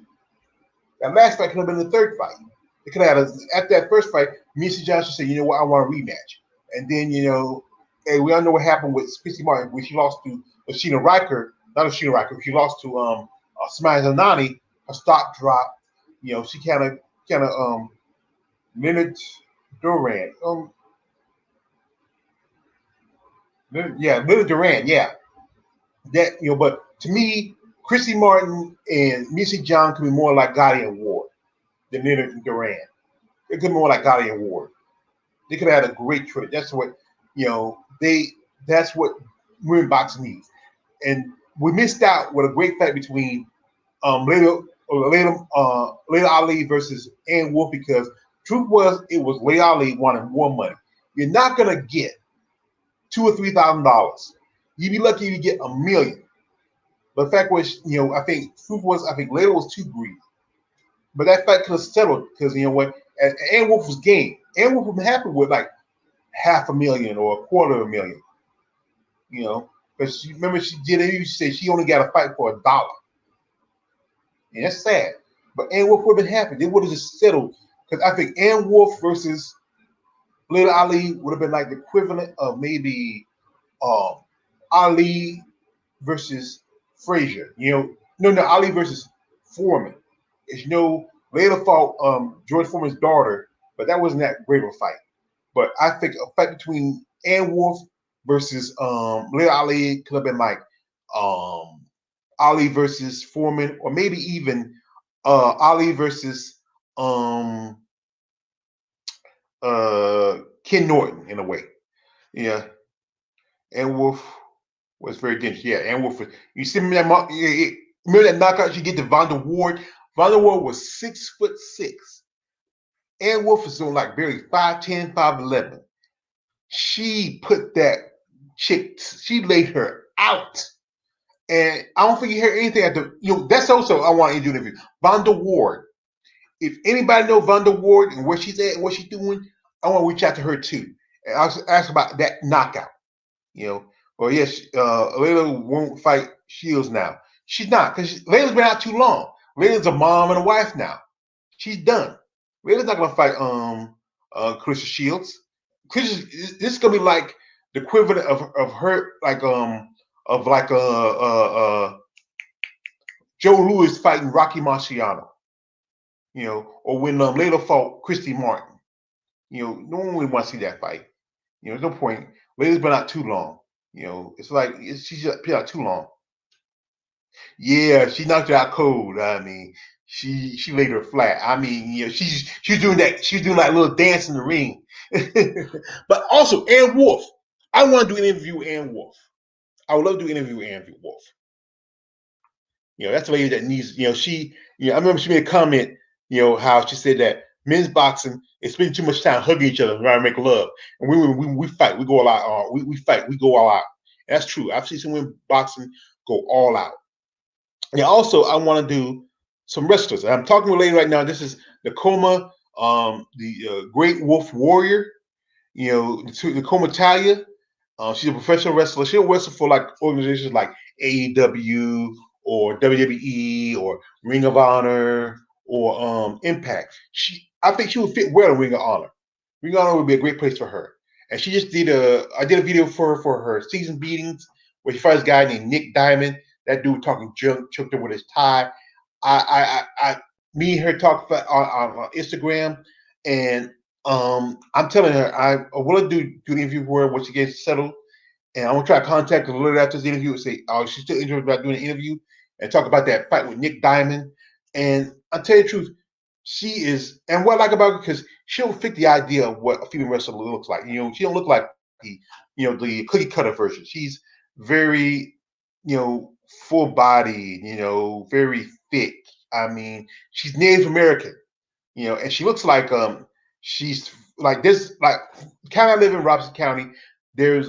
That last fight could have been the third fight. They could have had after that first fight, Missy Johnson said, "You know what? I want a rematch." And then hey, we all know what happened with Christy Martin when she lost to Ashina Riker. Not Ashina Riker. She lost to Smiley Zanani. Her stock dropped. She kind of Leonard Duran. Leonard Duran. Yeah, that But to me, Christy Martin and Missy John could be more like Gotti and Ward than Leonard and Duran. It could be more like Gotti and Ward. They could have had a great trilogy. That's what That's what women boxing needs. And we missed out with a great fight between Layla Ali versus Ann Wolfe because truth was it was Layla Ali wanting more money. You're not gonna get $2,000 or $3,000. You'd be lucky if you get $1 million. But the fact was, I think Layla was too greedy. But that fight could have settled because what? Ann Wolfe was game. Ann Wolfe was happy with like $500,000 or $250,000. Because remember she did it. She said she only got a fight for $1. And that's sad. But Ann Wolfe would have been happy. They would have just settled. Because I think Ann Wolfe versus Layla Ali would have been like the equivalent of maybe Ali versus Frazier. No, Ali versus Foreman. As Layla fought George Foreman's daughter, but that wasn't that great of a fight. But I think a fight between Ann Wolfe versus Layla Ali could have been like Ali versus Foreman, or maybe even Ali versus Ken Norton in a way. Yeah. Ann Wolfe was very dangerous. Yeah, Ann Wolfe. You see remember that knockout she did to Vonda Ward? Vonda Ward was 6'6". Ann Wolfe is on like barely 5'10", 5'11". She put that chick, she laid her out. And I don't think you hear anything at the, that's also, I want to do an interview. Vonda Ward. If anybody know Vonda Ward and where she's at and what she's doing, I want to reach out to her too. And I'll ask about that knockout. Well, yes, Layla won't fight Shields now. She's not, because Layla's been out too long. Layla's a mom and a wife now. She's done. Layla's not going to fight Clarissa Shields. Clarissa, this is gonna be like the equivalent of her, like of like Joe Louis fighting Rocky Marciano, or when Layla fought Christy Martin. No one would want to see that fight. There's no point. Layla's been out too long. It's like she's been out too long. Yeah, she knocked her out cold. I mean, she laid her flat. I mean, she's doing that. She's doing like a little dance in the ring. But also, Ann Wolf. I want to do an interview with Ann Wolf. I would love to do an interview with Ann Wolf. That's a lady that needs. I remember she made a comment. How she said that men's boxing is spending too much time hugging each other trying to make love, and we fight. We go all out. We fight. We go all out. And that's true. I've seen some women boxing go all out. And also, I want to do some wrestlers. I'm talking with a lady right now. This is Nakoma, the Great Wolf Warrior. Nakoma Talia. She's a professional wrestler. She'll wrestle for like organizations like AEW or WWE or Ring of Honor or Impact. I think she would fit well in Ring of Honor. Ring of Honor would be a great place for her. And she just I did a video for her season beatings where she fights a guy named Nick Diamond. That dude talking junk, choked her with his tie. Me and her talked on Instagram, and I'm telling her I want to do an interview for her when she gets settled, and I'm gonna try to contact her a little after this interview and say, "Oh, she's still interested about doing an interview," and talk about that fight with Nick Diamond. And I'll tell you the truth, she is, and what I like about her, because she'll fit the idea of what a female wrestler looks like. She don't look like the cookie cutter version. She's very, full body, very fit. I mean, she's Native American, and she looks like she's like this. Like, county I live in, Robinson County. There's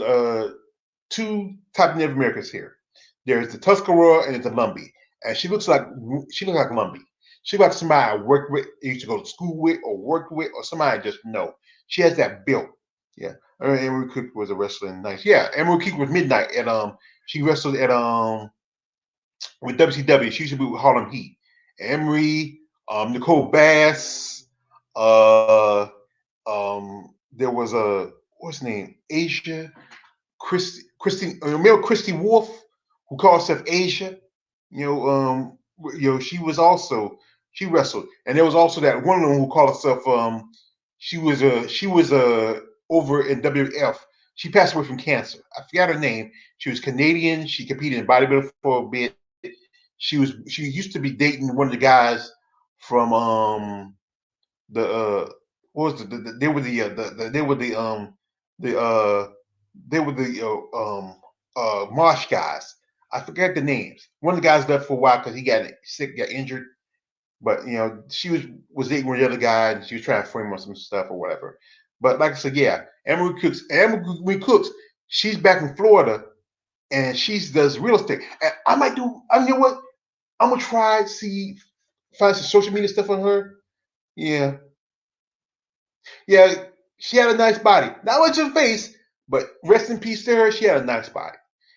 two type of Native Americans here. There's the Tuscarora and there's the Lumbee, and she looks like Lumbee. She looks like somebody I worked with, used to go to school with, or worked with, or somebody I just know. She has that build. Yeah, Emery Cook was a wrestler in the 90s. Yeah, Emery Cook was Midnight, and she wrestled at with WCW. She used to be with Harlem Heat. Emery, Nicole Bass, there was what's her name? Asia, Christy Wolf, who called herself Asia. She wrestled, and there was also that one woman who called herself she was over in WF. She passed away from cancer. I forgot her name. She was Canadian. She competed in bodybuilding for a bit. She used to be dating one of the guys from what was they were the Marsh guys. I forget the names. One of the guys left for a while because he got sick, got injured. But she was dating one of the other guys, and she was trying to frame on some stuff or whatever. But like I said, yeah, Emery Cooks, she's back in Florida, and she does real estate. And I might do. You know what? I'm gonna try to find some social media stuff on her. Yeah, yeah. She had a nice body. Not much of a face, but rest in peace to her. She had a nice body.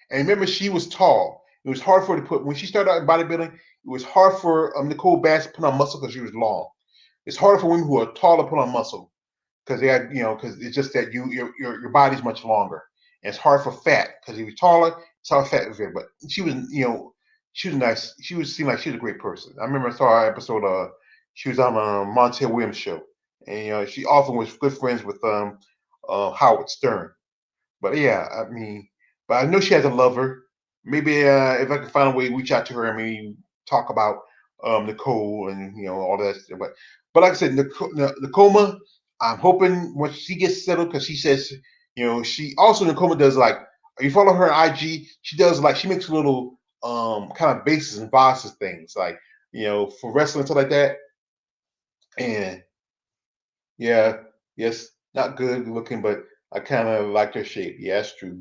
And remember, she was tall. It was hard for her to put when she started out in bodybuilding. It was hard for Nicole Bass to put on muscle because she was long. It's harder for women who are tall to put on muscle because they had, because it's just that your body's much longer. And it's hard for fat because if you're taller, it's hard fat is there. But she was, she was nice. Seemed like she was a great person. I remember I saw her episode. She was on Montel Williams show, and she often was good friends with Howard Stern. But yeah, I mean, but I know she has a lover. Maybe if I can find a way to reach out to her, I mean, talk about Nicole and all that. But like I said, Nicoma, I'm hoping once she gets settled, because she says, she also Nicoma does like, you follow her on IG, she does like, she makes little kind of bases and bosses things like, for wrestling and stuff like that. And yeah, yes, not good looking, but I kind of like her shape. Yeah, that's true.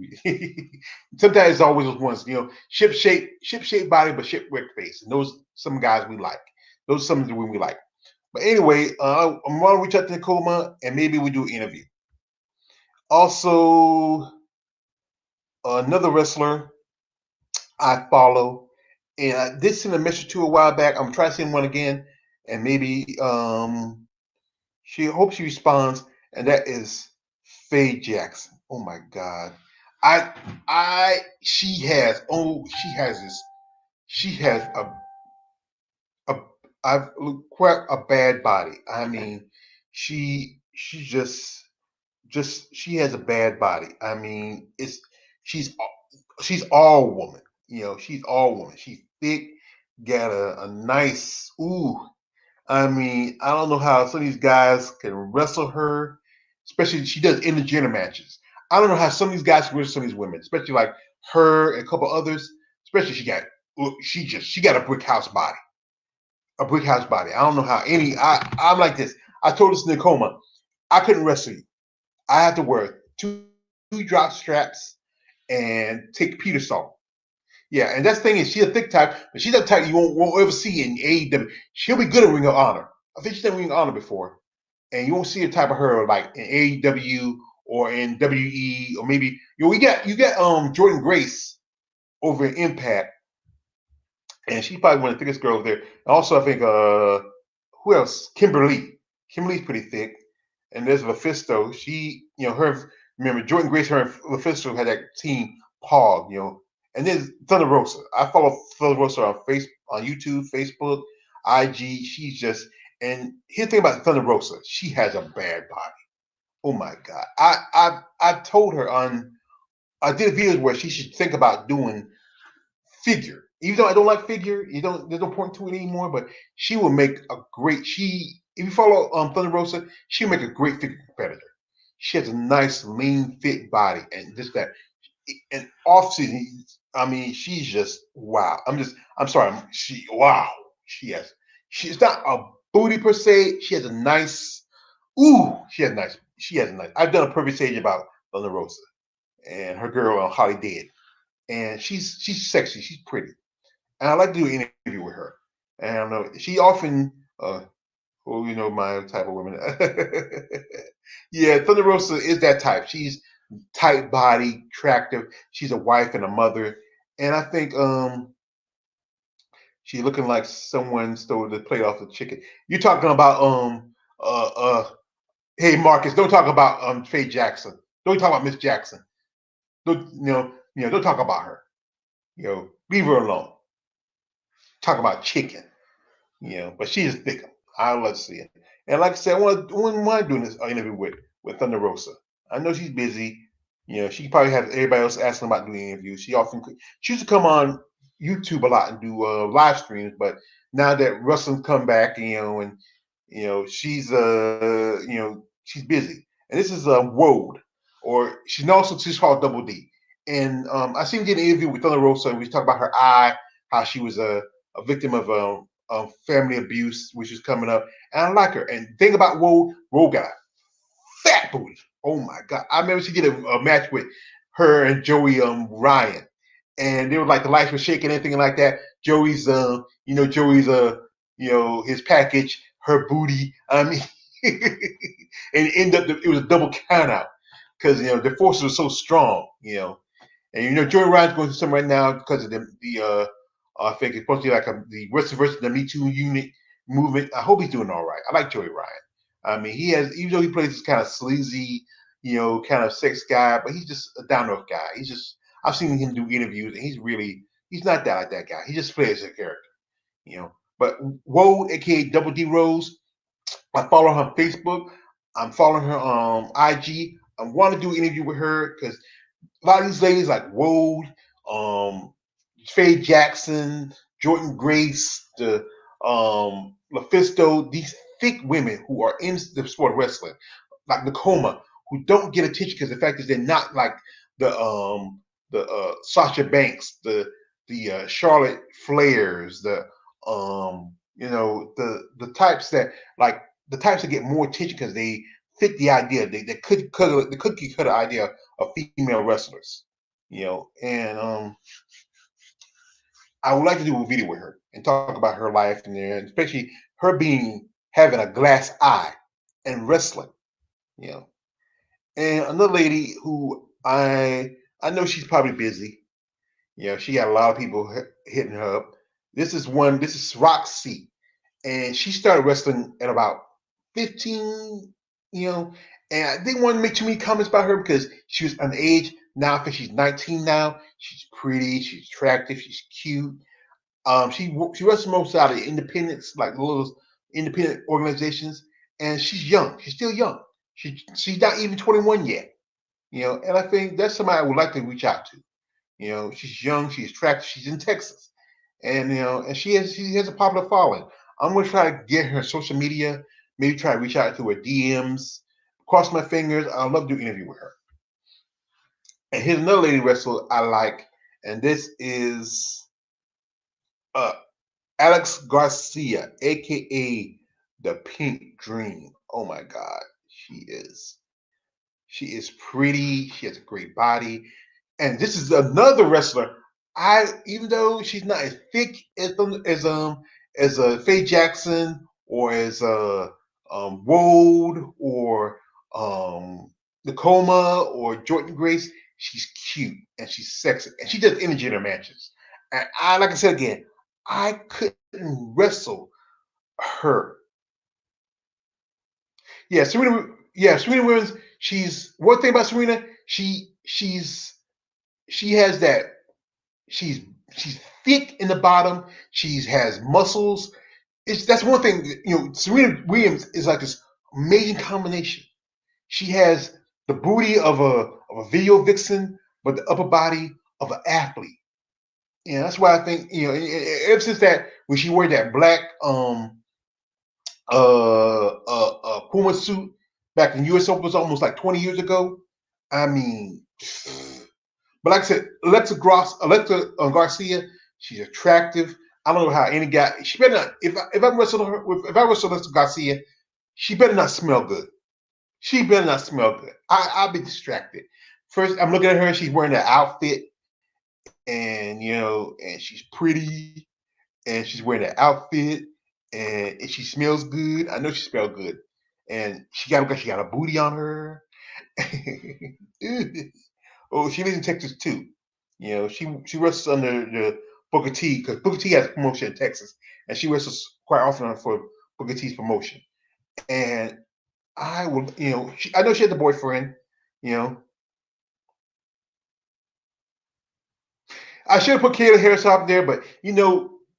Sometimes it's always those ones, ship shape body, but shipwreck face. And those some guys we like. Those are some of the women we like. But anyway, I'm gonna reach out to Nicoma and maybe we do an interview. Also, another wrestler I follow, and I did send a message to a while back. I'm trying to send one again, and maybe she hopes she responds. and that is Faye Jackson. Oh my God. She has a I've quite a bad body. I mean, she she has a bad body. I mean, she's she's all woman. She's all woman. She's thick, got a nice I mean, I don't know how some of these guys can wrestle her, especially she does intergender matches. I don't know how some of these guys can wrestle some of these women, especially like her and a couple others. Especially she got a brick house body, a brick house body. I don't know how any. I'm like this. I told this to Nicoma, I couldn't wrestle you. I have to wear two drop straps and take Peter salt. Yeah, and that's the thing is she's a thick type, but she's that type you won't ever see in AEW. She'll be good at Ring of Honor. I think she's done Ring of Honor before, and you won't see a type of her like in AEW or in WE or maybe you get Jordan Grace over in Impact, and she's probably one of the thickest girls there. Also, I think who else? Kimberly. Kimberly's pretty thick, and there's Mephisto. Her remember Jordan Grace, her and Mephisto had that team Pog, and then Thunder Rosa. I follow Thunder Rosa on on YouTube, Facebook, IG. She's just and here's the thing about Thunder Rosa. She has a bad body. Oh my God. I told her I did videos where she should think about doing figure. Even though I don't like figure, there's no point to it anymore. But she will make a great. If you follow Thunder Rosa, she'll make a great figure competitor. She has a nice, lean, fit body, and just that. And off season, I mean, she's just wow. I'm sorry. Wow. She's not a booty per se. She has a nice. She has a nice. I've done a perfect stage about Thunder Rosa and her girl Holly Dead, and she's sexy. She's pretty, and I like to do an interview with her. And I don't know. She often. My type of woman. Yeah, Thunder Rosa is that type. She's tight body, attractive. She's a wife and a mother, and I think she's looking like someone stole the plate off the chicken. You're talking about uh uh. Hey Marcus, don't talk about Faye Jackson. Don't talk about Miss Jackson. Don't don't talk about her. Leave her alone. Talk about chicken. But she is thick. I love to see it. And like I said, I wouldn't mind doing this interview with Thunder Rosa. I know she's busy. She probably has everybody else asking about doing interviews. She used to come on YouTube a lot and do live streams, but now that wrestling's come back, and she's busy. And this is Woad, or she's called Double D. And I seen her get an interview with Thunder Rosa, and we talked about her eye, how she was a victim of family abuse, which is coming up. And I like her. And thing about Woe got a fat booty. Oh my God. I remember she did a match with her and Joey Ryan. And they were like the lights were shaking, anything like that. Joey's his package, her booty. I mean and it was a double count out because the forces were so strong. And Joey Ryan's going through something right now because of the I think it's supposed to be like the Western version of the Me Too unit movement. I hope he's doing all right. I like Joey Ryan. I mean, even though he plays this kind of sleazy, kind of sex guy, but he's just a down to earth guy. I've seen him do interviews, and he's not that like that guy. He just plays a character. But Woe, aka Double D Rose, I follow her on Facebook. I'm following her on IG. I want to do an interview with her because a lot of these ladies like Woad, Faye Jackson, Jordan Grace, the Mephisto, these thick women who are in the sport of wrestling, like Nakoma, who don't get attention because the fact is they're not like the Sasha Banks, the Charlotte Flairs, the types that get more attention because they fit the idea. They could cut the cookie cutter idea of female wrestlers. And I would like to do a video with her and talk about her life and especially her having a glass eye and wrestling. You know, and another lady who I know she's probably busy. She got a lot of people hitting her up. This is Roxy, and she started wrestling at about 15. And I didn't want to make too many comments about her because she was underage. Now I think she's 19 now. She's pretty. She's attractive. She's cute. She runs most out of independents, like little independent organizations, and she's young. She's still young. She's not even 21 yet. And I think that's somebody I would like to reach out to. She's young. She's attractive. She's in Texas, and she has a popular following. I'm gonna try to get her social media. Maybe try to reach out to her DMs. Cross my fingers. I'd love to do an interview with her. And here's another lady wrestler I like, and this is uh, Alex Garcia, aka the Pink Dream. Oh my God, she is. She is pretty. She has a great body, and this is another wrestler. Even though she's not as thick as Faye Jackson or as Woad or um Nakoma or Jordan Grace, she's cute and she's sexy and she does energy in her matches. And like I said again, I couldn't wrestle her. Yeah, Serena. Yeah, Serena Williams. She's one thing about Serena. She has that. She's she's thick in the bottom. She has muscles. That's one thing. Serena Williams is like this amazing combination. She has the booty of a video vixen, but the upper body of an athlete. That's why I think ever since that when she wore that black Puma suit back in US Open was almost like 20 years ago. I mean, but like I said, Alexa Garcia, she's attractive. I don't know how any guy. She better not. If I wrestle her, if I wrestle Alexa Garcia, she better not smell good. She better not smell good. I'll be distracted. First, I'm looking at her. She's wearing that outfit, and she's pretty, and she's wearing that outfit, and she smells good. I know she smells good, and she got a booty on her. Oh, she lives in Texas too. She wrestles under the Booker T because Booker T has a promotion in Texas, and she wrestles quite often for Booker T's promotion. And I will, I know she had a boyfriend. You know, I should have put Kayla Harris up there, but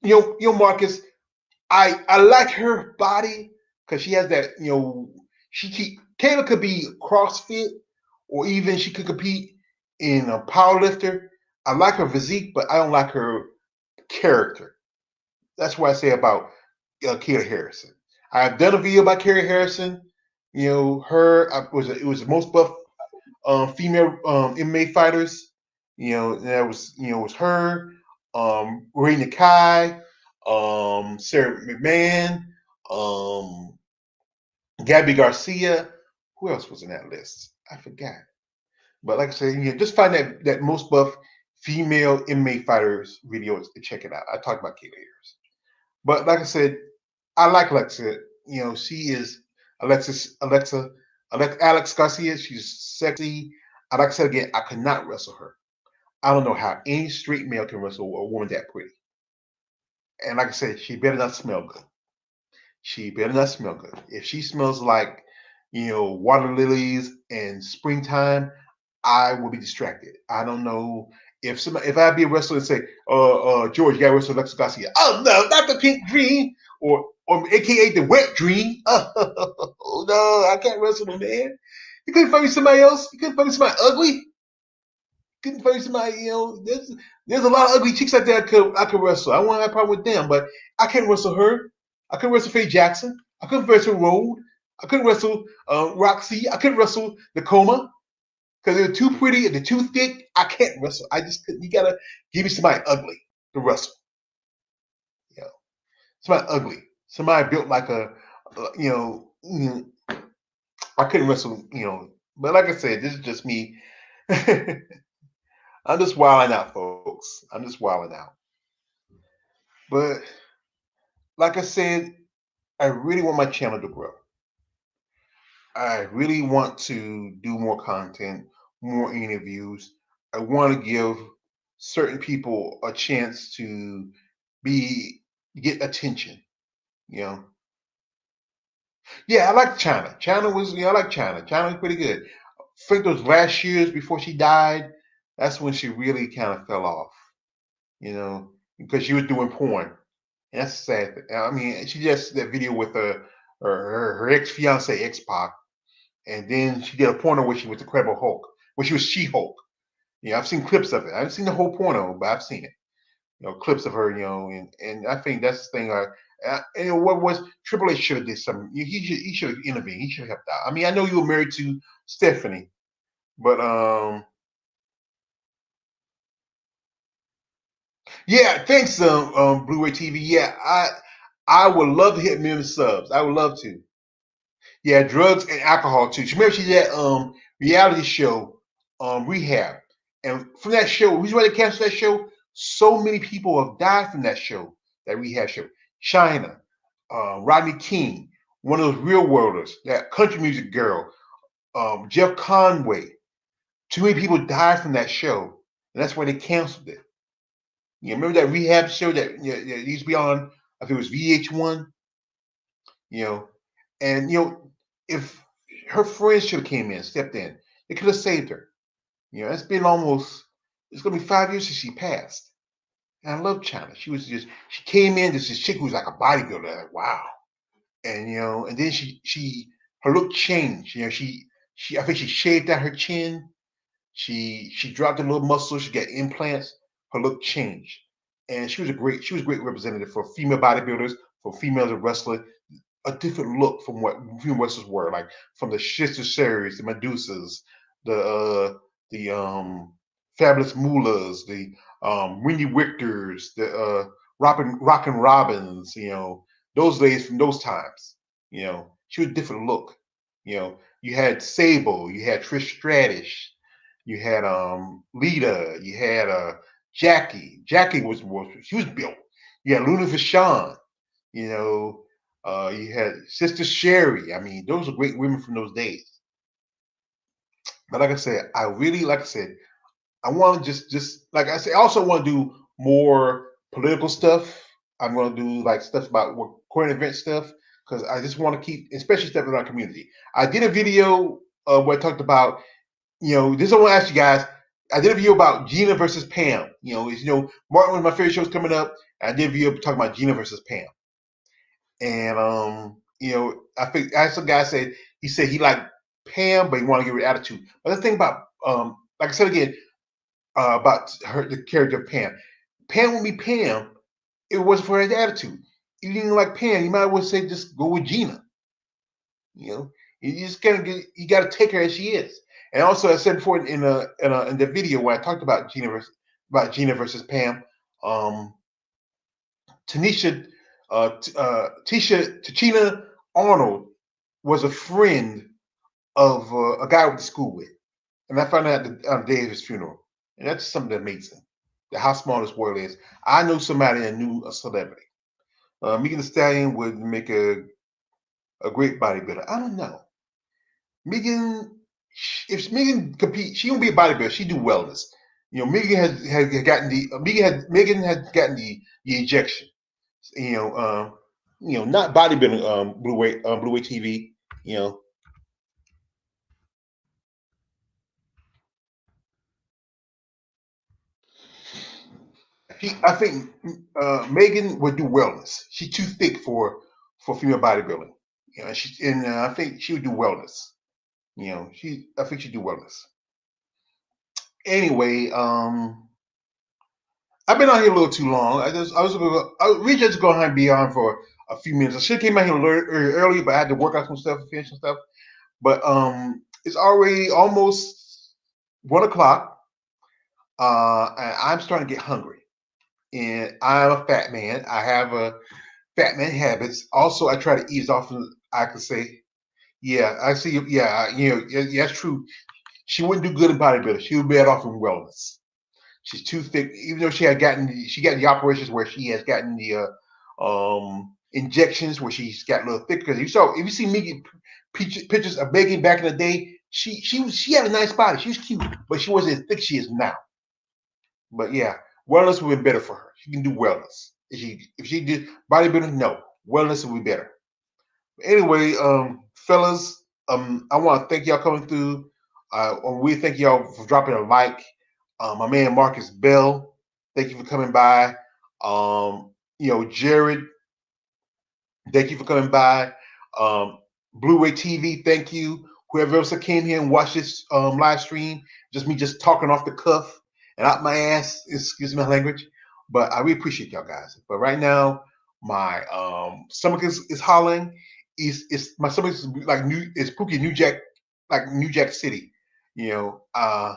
Marcus, I like her body because she has that. Kayla could be CrossFit, or even she could compete in a powerlifter. I like her physique, but I don't like her character. That's what I say about Kayla Harrison. I've done a video about Kayla Harrison. It was the most buff female MMA fighters. That was her, Ray Nakai, Sarah McMahon, um, Gabby Garcia. Who else was in that list? I forgot. But like I said, just find that most buff female MMA fighters videos and check it out. I talked about Kayla Harris. But like I said, I like Alexa. She is Alex Garcia. She's sexy. Like I said again, I could not wrestle her. I don't know how any straight male can wrestle a woman that pretty. And like I said, she better not smell good. She better not smell good. If she smells like, water lilies and springtime, I will be distracted. I don't know if I be a wrestler and say, George, you got to wrestle Alexa Garcia. Oh no, not the Pink Dream, or AKA the Wet Dream. Oh no, I can't wrestle him, man. You couldn't find me somebody else. You couldn't find me somebody ugly. Couldn't find somebody, there's a lot of ugly chicks out there I could wrestle. I won't have a problem with them, but I can't wrestle her. I couldn't wrestle Faye Jackson. I couldn't wrestle Road. I couldn't wrestle Roxy. I couldn't wrestle Nakoma because they're too pretty and they're too thick. I can't wrestle. I just couldn't. You gotta give me somebody ugly to wrestle. You know, somebody ugly. Somebody built like I couldn't wrestle. But like I said, this is just me. I'm just wilding out, folks. I'm just wilding out. But like I said, I really want my channel to grow. I really want to do more content, more interviews. I want to give certain people a chance to get attention. You know, Yeah, I like China. China was, I like China. China was pretty good. I think those last years before she died, that's when she really kind of fell off, because she was doing porn. And that's sad. I mean, she just that video with her ex fiance, ex Pac, and then she did a porno where she was the Incredible Hulk, where she was She Hulk. I've seen clips of it. I haven't seen the whole porno, but I've seen it. Clips of her. And I think that's the thing. And what was Triple H should have did something. He should have intervened. He should have helped out. I mean, I know you were married to Stephanie, but yeah, thanks, Blu-ray TV. Yeah, I would love to hit million subs. I would love to. Yeah, drugs and alcohol too. Remember she did that reality show, Rehab, and from that show, who's ready to cancel that show? So many people have died from that show, that Rehab show. China, Rodney King, one of those real worlders, that country music girl, Jeff Conway. Too many people died from that show, and that's why they canceled it. Remember that Rehab show that used to be on? I think it was VH1. You know, and if her friends should have came in, stepped in, they could have saved her. It's been it's gonna be 5 years since she passed. And I love China. She came in, this chick who was like a bodybuilder, like, wow. And and then her look changed. I think she shaved out her chin. She dropped a little muscle, she got implants, her look changed. And she was a great representative for female bodybuilders, for females wrestlers, a different look from what female wrestlers were, like from the Sister Series, the Medusas, the Fabulous Mullahs, the Wendy Victors, the Rockin' Robins, those days from those times. She was a different look. You had Sable, you had Trish Stratus, you had Lita, you had Jackie. Jackie she was built. You had Luna Vachon. You know, you had Sister Sherry. I mean, those are great women from those days. But like I said, I want to just like I said, I also want to do more political stuff. I'm going to do like stuff about current event stuff because I just want to keep, especially stuff in our community. I did a video where I talked about, this is what I want to ask you guys. I did a video about Gina versus Pam. Martin, one of my favorite shows coming up. I did a video talking about Gina versus Pam. And I think as some guy said, he said he liked Pam, but he wanted to get rid of attitude. But the thing about like I said again, about the character of Pam. Pam would be Pam if it wasn't for her attitude. If you didn't like Pam, you might as well say just go with Gina. You just you gotta take her as she is. And also I said before in the video when I talked about Gina versus Pam, Tanisha Tachina Arnold was a friend of a guy I went to school with. And I found out on the day of his funeral. And that's something amazing. How small this world is. I know somebody that knew a celebrity. Megan Thee Stallion would make a great bodybuilder. I don't know. Megan, if Megan compete, she won't be a bodybuilder. She do wellness. Megan has gotten Megan has gotten the ejection. Not bodybuilding. Blu-ray TV. I think Megan would do wellness. She's too thick for female bodybuilding. I think she would do wellness. I think she'd do wellness. Anyway, I've been on here a little too long. We just go ahead and be on for a few minutes. I should have came out here a little early, but I had to work out some stuff and finish some stuff. But it's already almost 1 o'clock, and I'm starting to get hungry. And I'm a fat man. I have a fat man habits. Also, I try to eat as often as I can say. Yeah, I see. Yeah, yeah, that's true. She wouldn't do good in bodybuilding. She would be better off in wellness. She's too thick. Even though she got the operations where she has gotten the injections where she's got a little thick. Because if you see me get pictures of Megan back in the day, she had a nice body. She was cute, but she wasn't as thick as she is now. But yeah, wellness would be better for her. She can do wellness. If she did bodybuilding, no, wellness would be better. Anyway, fellas, I want to thank y'all coming through. We thank y'all for dropping a like. My man Marcus Bell, thank you for coming by. Jared, thank you for coming by. Blu-ray TV, thank you. Whoever else that came here and watched this live stream, just me just talking off the cuff and out my ass, excuse my language. But I really appreciate y'all guys. But right now, my stomach is hollering. My stomach is like it's spooky New Jack, like New Jack City. I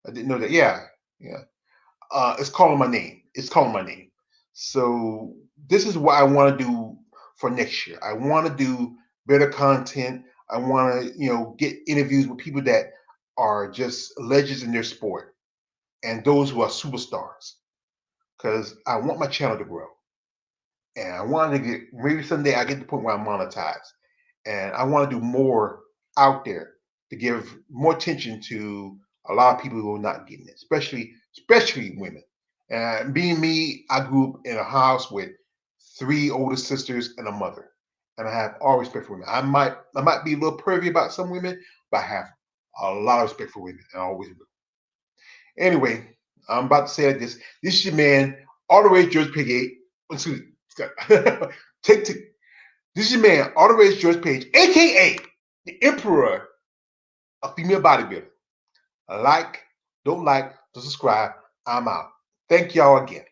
didn't know that. Yeah, yeah. It's calling my name. It's calling my name. So this is what I want to do for next year. I want to do better content. I want to, get interviews with people that are just legends in their sport and those who are superstars. Because I want my channel to grow, and I want to get maybe someday I get to the point where I'm monetized, and I want to do more out there to give more attention to a lot of people who are not getting it, especially women. And being me, I grew up in a house with three older sisters and a mother, and I have all respect for women. I might be a little pervy about some women, but I have a lot of respect for women, and I always will. Anyway, I'm about to say like this. This is your man, all the way George Page. Excuse me. take, take, this is your man, all the way George Page, aka the Emperor of Female Bodybuilding. Like, don't subscribe. I'm out. Thank y'all again.